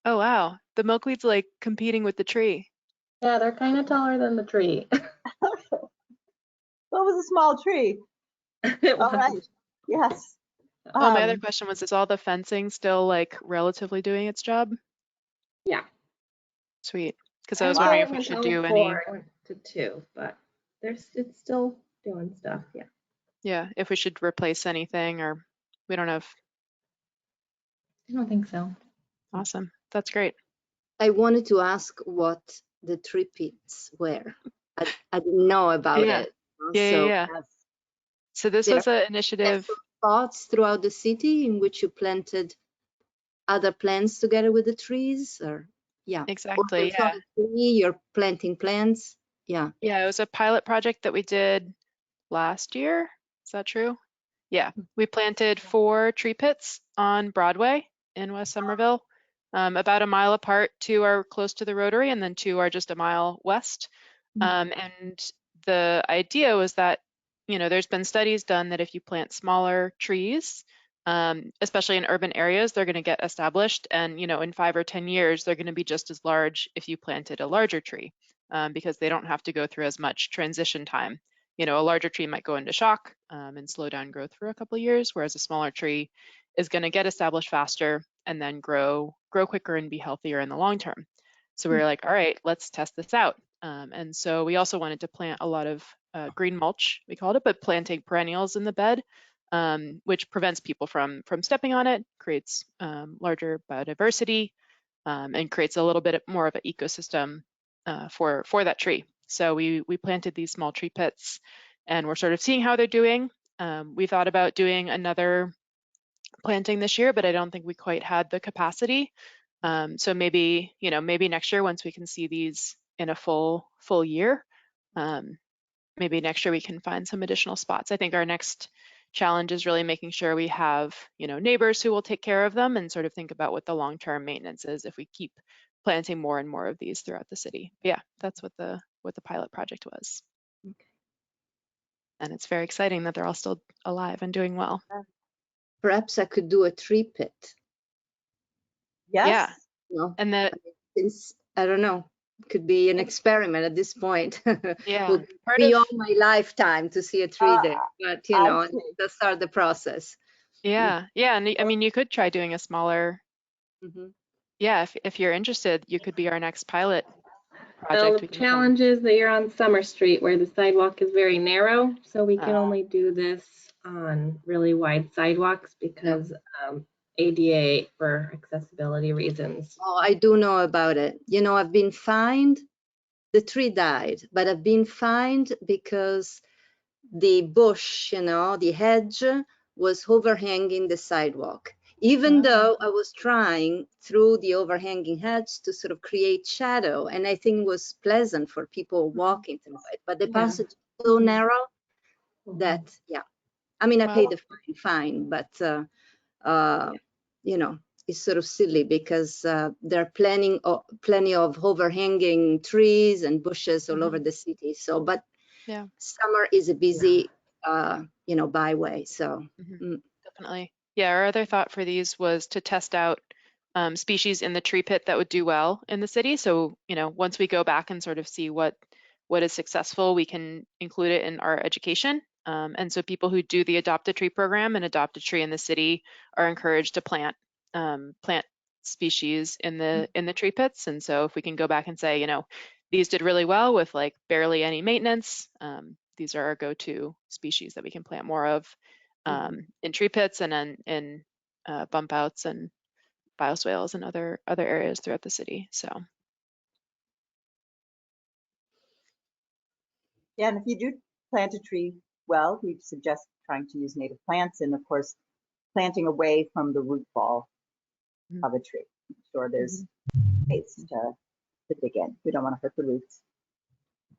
Oh wow. The milkweed's like competing with the tree. Yeah, they're kind of taller than the tree. What was a small tree? It All was. right. Yes. Oh, my other Um, question was, is all the fencing still like relatively doing its job? Yeah. Sweet. Because I I was thought wondering it if we went should out do any, 4, I went to 2, but it's still doing stuff. Yeah. yeah, if we should replace anything, or we don't have. I don't think so. Awesome. That's great. I wanted to ask what the tree pits were. I didn't know about Yeah. it. Yeah, So yeah. yes. So this there was an are initiative. spots throughout the city in which you planted other plants together with the trees, or yeah, or Exactly. there's not Yeah. a tree, you're planting plants. Yeah. Yeah. It was a pilot project that we did last year. Is that true? Yeah. We planted 4 tree pits on Broadway in West Somerville, about a mile apart. 2 are close to the Rotary, and then 2 are just a mile west. And the idea was that, there's been studies done that if you plant smaller trees, especially in urban areas, they're going to get established. And, in 5 or 10 years, they're going to be just as large if you planted a larger tree, because they don't have to go through as much transition time. A larger tree might go into shock and slow down growth for a couple of years, whereas a smaller tree is going to get established faster and then grow quicker and be healthier in the long term. So we were like, all right, let's test this out. And so we also wanted to plant a lot of green mulch, we called it, but planting perennials in the bed, which prevents people from stepping on it, creates larger biodiversity, and creates a little bit more of an ecosystem for that tree. So we planted these small tree pits, and we're sort of seeing how they're doing. We thought about doing another planting this year, but I don't think we quite had the capacity. So maybe next year, once we can see these in a full year, maybe next year we can find some additional spots. I think our next challenge is really making sure we have neighbors who will take care of them, and sort of think about what the long-term maintenance is if we keep planting more and more of these throughout the city. But yeah, that's what the pilot project was. Okay. And it's very exciting that they're all still alive and doing well. Perhaps I could do a tree pit. Yes. Yeah. No, And that, since I don't know, it could be an experiment at this point. yeah, Would part be of, all my lifetime to see a tree there, but I see. let's start the process. yeah, and I mean, you could try doing a smaller, Mhm. yeah, if you're interested, you could be our next pilot Well, project. the We can challenge is that you're on Summer Street where the sidewalk is very narrow, so we can only do this on really wide sidewalks because ADA for accessibility reasons. Oh, I do know about it. I've been fined. The tree died, but I've been fined because the bush, the hedge was overhanging the sidewalk. Even though I was trying through the overhanging hedge to sort of create shadow, and I think it was pleasant for people walking through it, but the passage is so narrow that, I mean, I paid the fine, but, it's sort of silly because there are plenty of overhanging trees and bushes all over the city. So, but yeah, summer is a busy, byway. So definitely. Yeah, our other thought for these was to test out species in the tree pit that would do well in the city. So, once we go back and sort of see what is successful, we can include it in our education. And so people who do the Adopt a Tree program and adopt a tree in the city are encouraged to plant species in the tree pits. And so if we can go back and say, these did really well with like barely any maintenance, these are our go-to species that we can plant more of. in tree pits and in bump outs and bioswales and other areas throughout the city. So Yeah, and if you do plant a tree, well, we suggest trying to use native plants and of course planting away from the root ball of a tree. I'm sure there's space to dig in. We don't want to hurt the roots.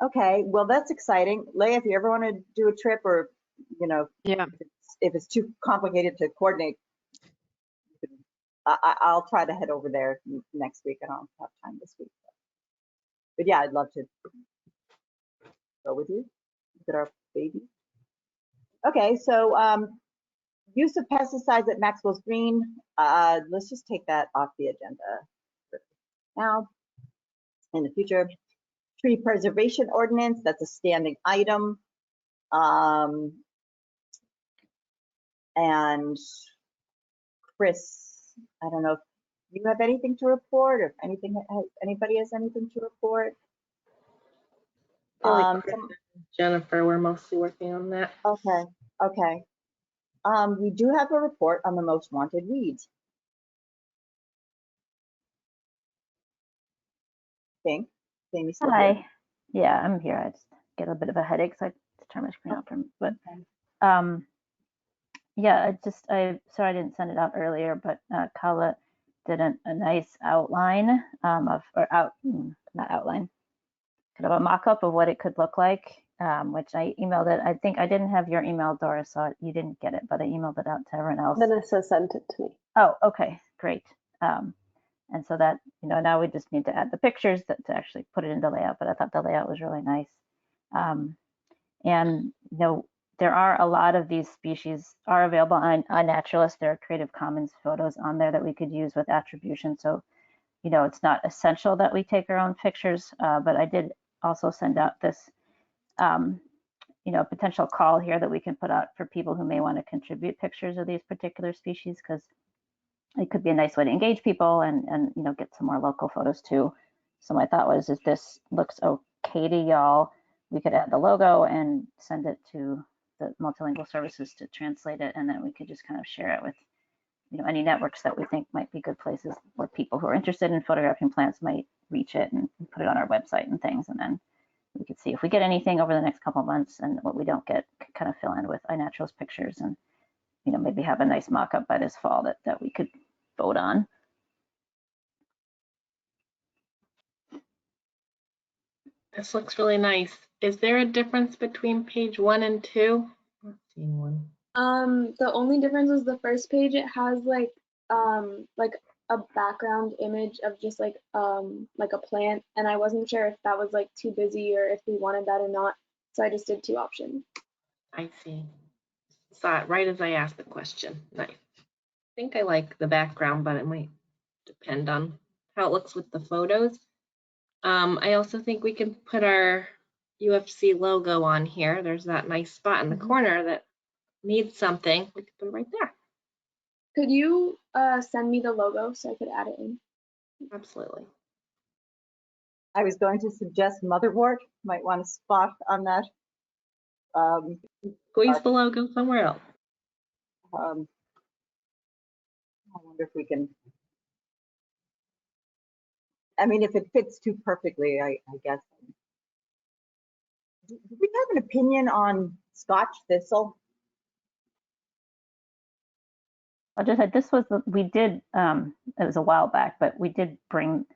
Okay, well that's exciting. Leah, if you ever want to do a trip or, you know, yeah, if it's too complicated to coordinate, I'll try to head over there next week. I don't have time this week. But yeah, I'd love to go with you. Look at our baby. Okay, so use of pesticides at Maxwell's Green. Let's just take that off the agenda for now. In the future, tree preservation ordinance, that's a standing item. And Chris, I don't know if you have anything to report or if anybody has anything to report. Jennifer, we're mostly working on that. Okay, okay. We do have a report on the most wanted weeds. Think, Jamie's still here. Hi. Yeah, I'm here. I just get a bit of a headache, so I turn my screen off. But yeah, sorry I didn't send it out earlier, but Kala did a nice outline not outline, kind of a mock-up of what it could look like, which I emailed it. I think I didn't have your email, Doris, so you didn't get it, but I emailed it out to everyone else. Vanessa sent it to me. Oh, okay, great. And so that, now we just need to add the pictures to actually put it into layout, but I thought the layout was really nice. And, there are a lot of these species are available on iNaturalist. There are Creative Commons photos on there that we could use with attribution. So, it's not essential that we take our own pictures, but I did also send out this, potential call here that we can put out for people who may want to contribute pictures of these particular species, because it could be a nice way to engage people and get some more local photos too. So my thought was, if this looks okay to y'all, we could add the logo and send it to the multilingual services to translate it, and then we could just kind of share it with any networks that we think might be good places where people who are interested in photographing plants might reach it and put it on our website and things. And then we could see if we get anything over the next couple of months, and what we don't get, kind of fill in with iNaturalist pictures, and maybe have a nice mock-up by this fall that we could vote on. This looks really nice. Is there a difference between page 1 and 2? I'm not seeing one. The only difference is the first page, it has like a background image of just like a plant, and I wasn't sure if that was like too busy or if we wanted that or not. So I just did 2 options. I see. Saw it right as I asked the question. Nice. I think I like the background, but it might depend on how it looks with the photos. I also think we can put our UFC logo on here. There's that nice spot in the corner that needs something. We could put it right there. Could you send me the logo so I could add it in? Absolutely. I was going to suggest motherwort might want to spot on that. Squeeze the logo somewhere else. I wonder if we can. I mean, if it fits too perfectly, I guess. Do we have an opinion on Scotch thistle? I'll just say this was we did it was a while back, but we did bring,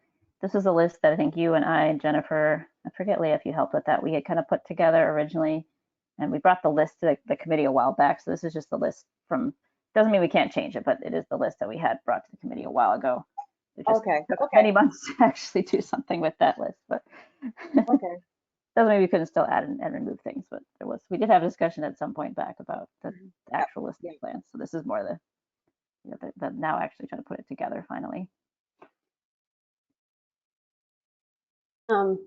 this is a list that I think you and I and Jennifer, I forget Leah if you helped with that, we had kind of put together originally, and we brought the list to the committee a while back. So this is just the list from, doesn't mean we can't change it, but it is the list that we had brought to the committee a while ago. It just took many months to actually do something with that list, but okay. Doesn't mean we couldn't still add and remove things, but we did have a discussion at some point back about the actual list of plans. So this is more the now actually trying to put it together finally.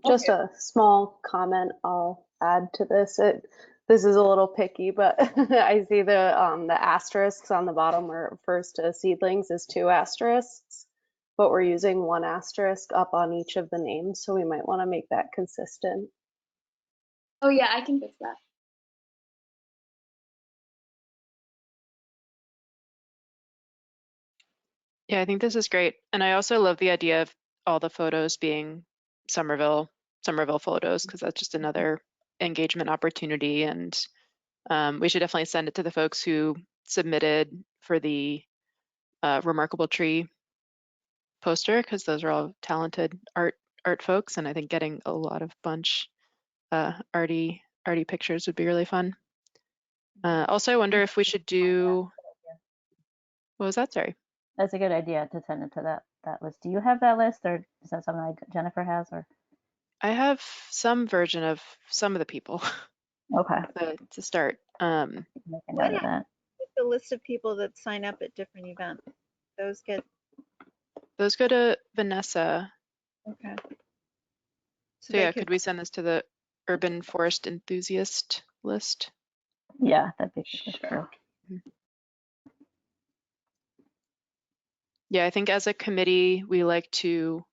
Just a small comment I'll add to this. This is a little picky, but I see the asterisks on the bottom where it refers to seedlings is 2 asterisks, but we're using 1 asterisk up on each of the names, so we might want to make that consistent. Oh yeah, I can fix that. Yeah, I think this is great. And I also love the idea of all the photos being Somerville photos, because that's just another engagement opportunity. And we should definitely send it to the folks who submitted for the Remarkable Tree poster, because those are all talented art folks. And I think getting a lot of bunch arty pictures would be really fun. Also, I wonder if we should do, what was that? Sorry. That's a good idea to send it to that list. Do you have that list, or is that something like Jennifer has? Or I have some version of some of the people okay, to start. make a What note of that. with the list of people that sign up at different events? Those Those go to Vanessa. okay. So yeah, could we send this to the Urban Forest Enthusiast list? Yeah, that'd be good. Sure. Yeah, I think as a committee, we like to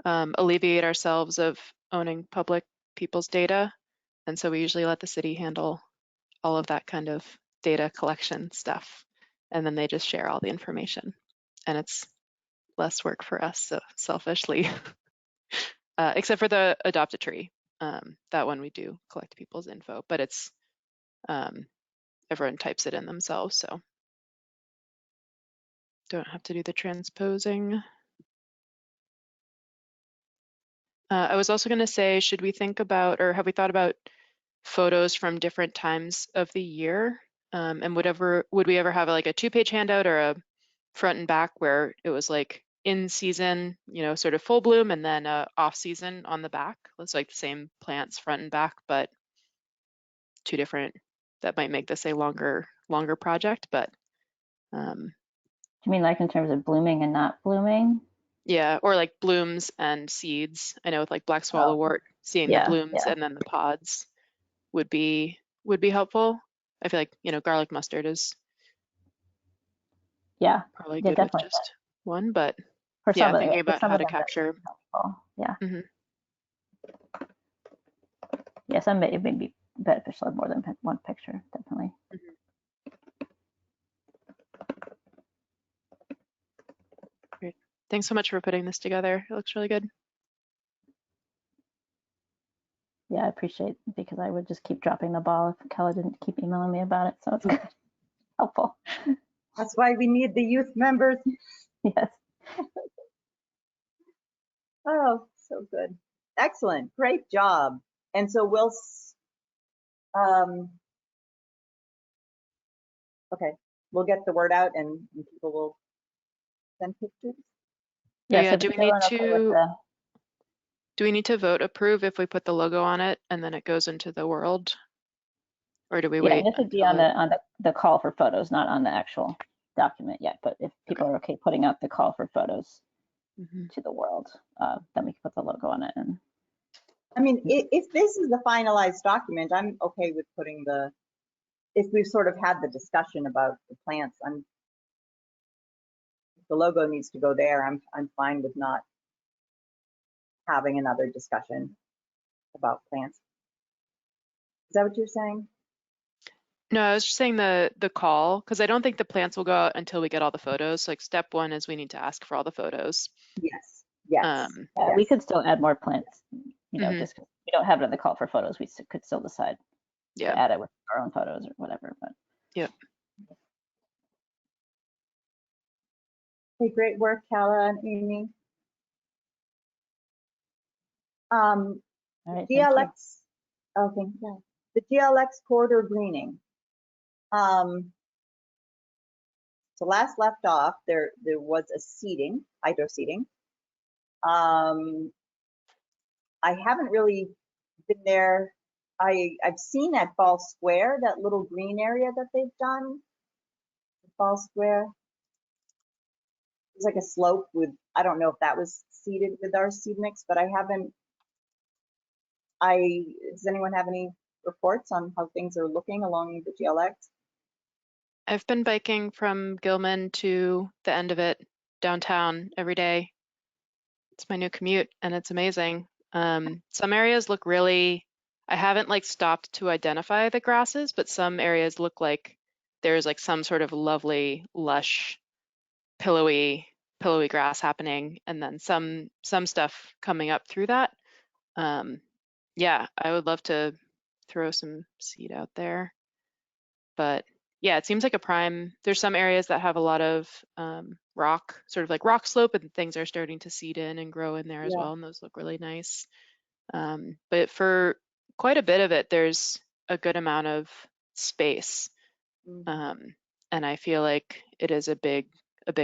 alleviate ourselves of owning people's data. And so we usually let the city handle all of that kind of data collection stuff. And then they just share all the information. And it's less work for us, so selfishly, except for the Adopt a Tree. That one we do collect people's info, but it's everyone types it in themselves, so don't have to do the transposing. I was also going to say, should we think about, or have we thought about photos from different times of the year? And would we ever have like a 2-page handout or a front and back where it was like in season, sort of full bloom, and then off season on the back? It's like the same plants front and back, but two different. That might make this a longer project, but Do you mean like in terms of blooming and not blooming? yeah, or like blooms and seeds. I know with like black swallowwort, seeing the blooms and then the pods would be helpful. I feel like garlic mustard is probably good with just one, but for yeah, some thinking of about how to capture. Yeah. Mm-hmm. Yeah, some it may be beneficial of more than one picture, definitely. Great. Thanks so much for putting this together. It looks really good. Yeah, I appreciate it, because I would just keep dropping the ball if Kelly didn't keep emailing me about it. So it's good. Helpful. That's why we need the youth members. Yes. Oh, so good. Excellent. Great job. And so okay, we'll get the word out and people will send pictures. Yeah, so do we need to vote approve if we put the logo on it and then it goes into the world? Or do we wait? Yeah, this would be on the call for photos, not on the actual document yet. But if people are okay putting out the call for photos to the world, then we can put the logo on it. And I mean, if this is the finalized document, I'm okay with putting if we've sort of had the discussion about the plants, the logo needs to go there. I'm fine with not having another discussion about plants. Is that what you're saying? No, I was just saying the call, because I don't think the plants will go out until we get all the photos. Like step one is we need to ask for all the photos. Yes. Yeah, we could still add more plants, just 'cause we don't have it in the call for photos. We could still decide to add it with our own photos or whatever. But Okay, great work, Kala and Amy. All right, GLX, okay, yeah. The GLX corridor greening. So last left off, there was a seeding, hydro seeding. I haven't really been there. I've seen at Fall Square, that little green area that they've done. Fall Square. It's like a slope with, I don't know if that was seeded with our seed mix, but I haven't. Does anyone have any reports on how things are looking along the GLX? I've been biking from Gilman to the end of it downtown every day. It's my new commute and it's amazing. Some areas look really, I haven't like stopped to identify the grasses, but some areas look like there's like some sort of lovely, lush, pillowy pillowy grass happening, and then some stuff coming up through that. Yeah, I would love to throw some seed out there. But yeah, it seems like a prime. There's some areas that have a lot of rock, sort of like rock slope, and things are starting to seed in and grow in there as well, and those look really nice. But for quite a bit of it, there's a good amount of space, and I feel like it is a big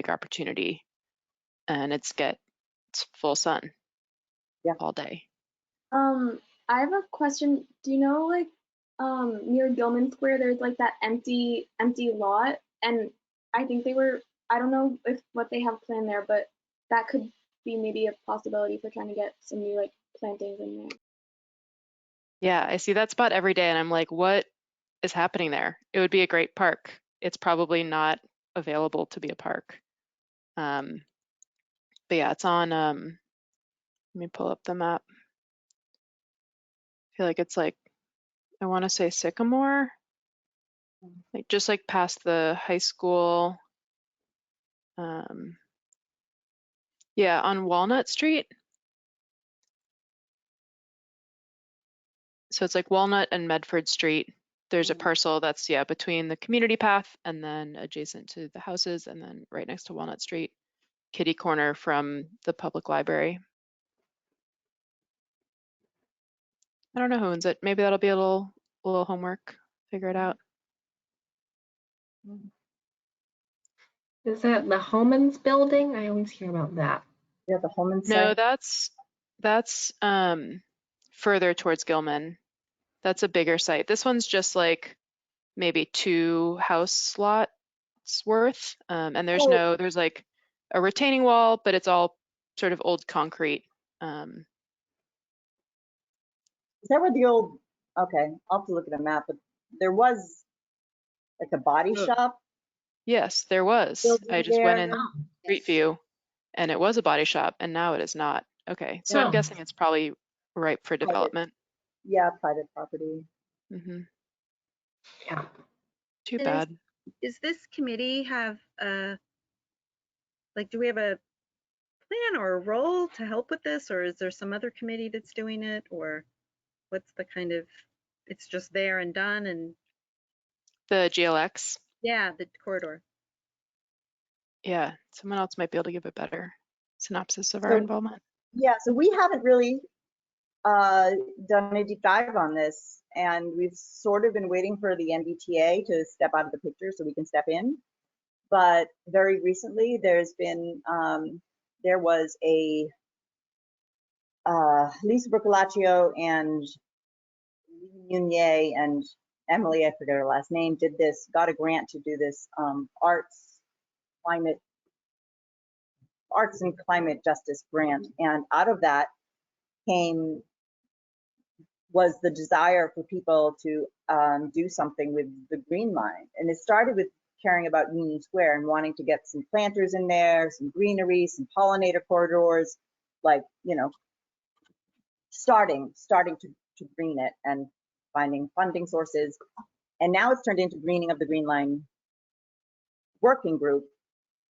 opportunity, and it's full sun all day. I have a question. Do you know, like, near Gilman Square, there's like that empty lot, and I think I don't know what they have planned there, but that could be maybe a possibility for trying to get some new like plantings in there. Yeah, I see that spot every day, and I'm like, what is happening there? It would be a great park. It's probably not available to be a park. But yeah, it's on, let me pull up the map. I feel like it's like, I want to say Sycamore, like just like past the high school. Yeah, on Walnut Street. So it's like Walnut and Medford Street. There's a parcel that's, yeah, between the community path and then adjacent to the houses, and then right next to Walnut Street, kitty corner from the public library. I don't know who owns it. Maybe that'll be a little homework. Figure it out. Is that the Homans building? I always hear about that. Yeah, the Holman No, site. that's further towards Gilman. That's a bigger site. This one's just like maybe 2 house lots worth, and there's like a retaining wall, but it's all sort of old concrete. Is that where the old, okay, I'll have to look at a map, but there was like a body shop Yes, there was. building I just went there. in Street View, and it was a body shop, and now it is not. Okay, so I'm guessing it's probably ripe for development. Yeah, private property. Mm-hmm. Yeah. Too And bad. Is this committee have like, do we have a plan or a role to help with this, or is there some other committee that's doing it, or what's the kind of, it's just there and done, and The GLX. yeah, the corridor. Yeah, someone else might be able to give a better synopsis of our involvement. Yeah, so we haven't really done a deep dive on this, and we've sort of been waiting for the MBTA to step out of the picture so we can step in. But very recently, there was a Lisa Broccolaccio and Munier and Emily, I forget her last name, got a grant to do this arts and climate justice grant, and out of that was the desire for people to do something with the Green Line. And it started with caring about Union Square and wanting to get some planters in there, some greenery, some pollinator corridors, like, starting to green it and finding funding sources. And now it's turned into greening of the Green Line working group.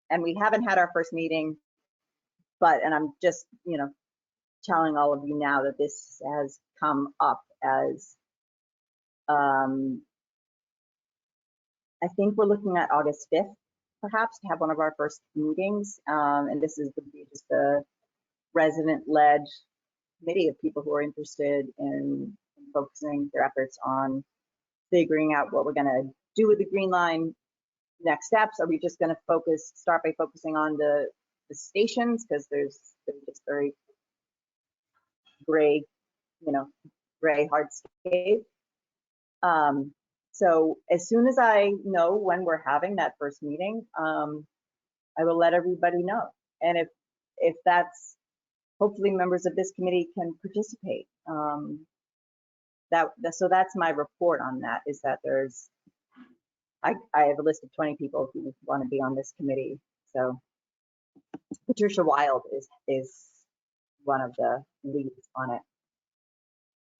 And we haven't had our first meeting, and I'm just, telling all of you now that this has come up as, I think we're looking at August 5th, perhaps, to have one of our first meetings. And this is would be just a resident-led committee of people who are interested in focusing their efforts on figuring out what we're going to do with the Green Line. Next steps, are we just going to start by focusing on the stations, because they're just very gray, gray hardscape. So as soon as I know when we're having that first meeting, I will let everybody know. And if that's, hopefully members of this committee can participate. So that's my report on that, is that I have a list of 20 people who want to be on this committee. So Patricia Wild is one of the leads on it.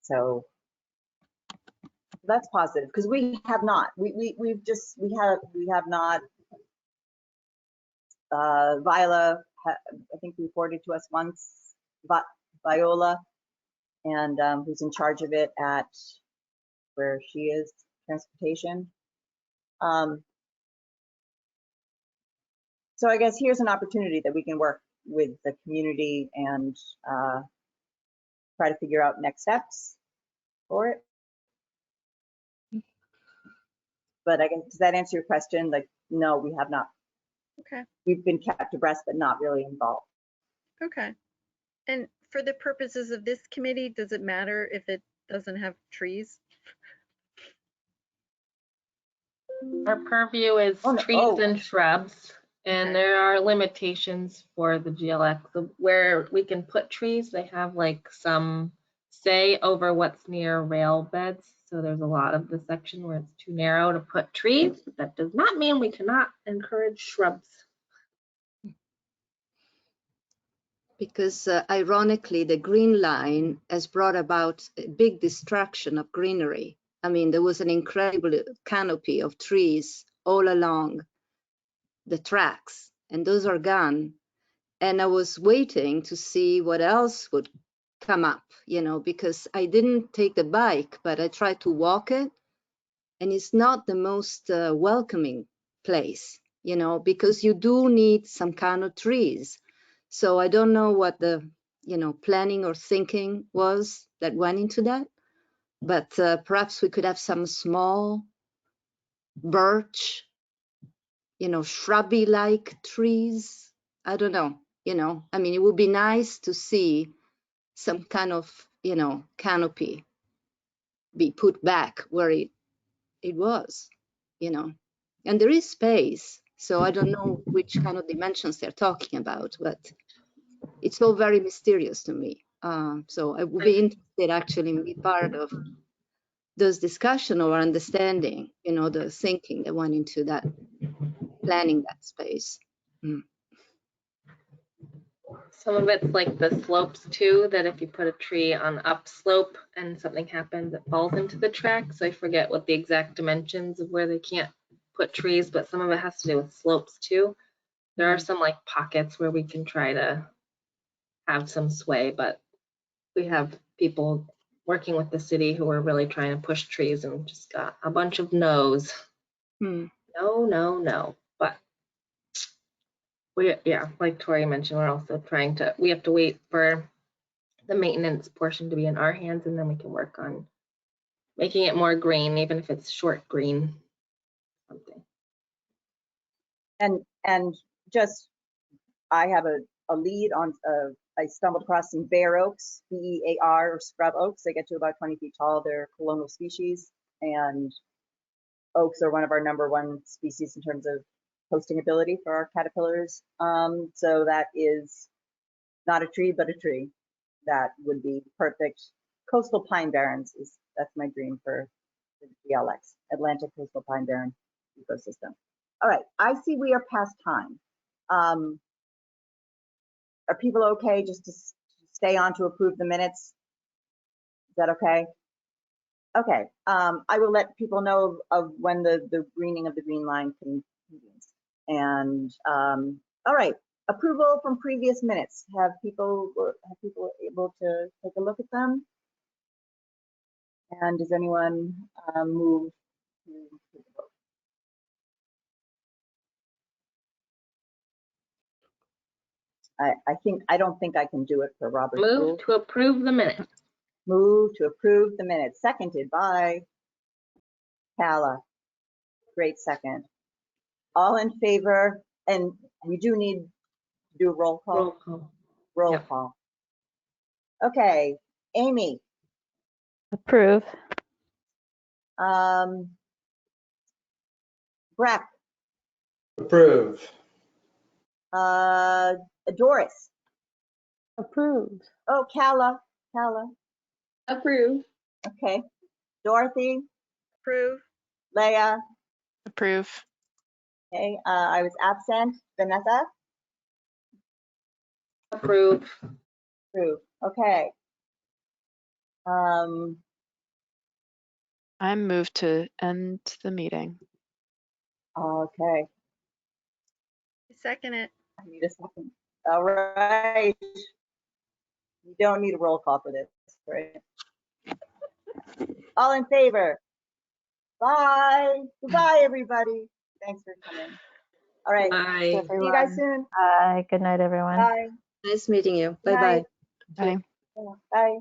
So that's positive, because we have not. We have not Viola, I think reported to us once, Viola, and who's in charge of it at where she is, transportation. So I guess here's an opportunity that we can work with the community and try to figure out next steps for it. But I guess, does that answer your question? Like, no, we have not. Okay. We've been kept abreast, but not really involved. Okay. And for the purposes of this committee, does it matter if it doesn't have trees? Our purview is Oh, no. trees Oh. and shrubs, and Okay. there are limitations for the GLX of where we can put trees. They have like some say over what's near rail beds. So there's a lot of the section where it's too narrow to put trees, but that does not mean we cannot encourage shrubs. Because ironically, the Green Line has brought about a big destruction of greenery. I mean, there was an incredible canopy of trees all along the tracks, and those are gone. And I was waiting to see what else would come up, you know, because I didn't take the bike, but I tried to walk it, and it's not the most welcoming place, you know, because you do need some kind of trees. So I don't know what the, you know, planning or thinking was that went into that, but perhaps we could have some small birch, you know, shrubby-like trees. I don't know, you know, I mean, it would be nice to see some kind of, you know, canopy be put back where it was, you know, and there is space. So I don't know which kind of dimensions they're talking about, but it's all very mysterious to me. So I would be interested actually in being part of those discussion or understanding, you know, the thinking that went into that, planning that space. Mm. Some of it's like the slopes too, that if you put a tree on upslope and something happens, it falls into the track. So I forget what the exact dimensions of where they can't put trees, but some of it has to do with slopes too. There are some like pockets where we can try to have some sway, but we have people working with the city who are really trying to push trees and just got a bunch of no's. Mm. No, no, no. But yeah, like Tori mentioned, we're also trying to, we have to wait for the maintenance portion to be in our hands, and then we can work on making it more green, even if it's short green. Something. And just, I have a lead on, I stumbled across some bare oaks, BEAR, or scrub oaks. They get to about 20 feet tall. They're colonial species, and oaks are one of our #1 species in terms of hosting ability for our caterpillars. So that is not a tree, but a tree that would be perfect. Coastal pine barrens that's my dream for the GLX, Atlantic Coastal Pine Barren ecosystem. All right, I see we are past time. Are people okay just to stay on to approve the minutes? Is that okay? Okay, I will let people know of when the greening of the Green Line convenes. And all right, approval from previous minutes. Have people able to take a look at them? And does anyone move to the vote? I don't think I can do it for Robert's Move rule. to approve the minutes. Move to approve the minutes, seconded by Calla. Great second. All in favor, and we do need to do a roll call. Roll call. Roll Yep. call. Okay, Amy. Approve. Breck. Approve. Doris. Approved. Oh, Calla. Approve. Okay. Dorothy. Approve. Leah. Approve. Okay, I was absent. Vanessa. Approve. Approve. Okay. I move to end the meeting. Okay. second it. I need a second. All right. You don't need a roll call for this, right? All in favor? Bye. Goodbye, everybody. Thanks for coming. All right. Bye. See you guys soon. Good night, everyone. Bye. Nice meeting you. Good Bye-bye. night. Bye. Bye.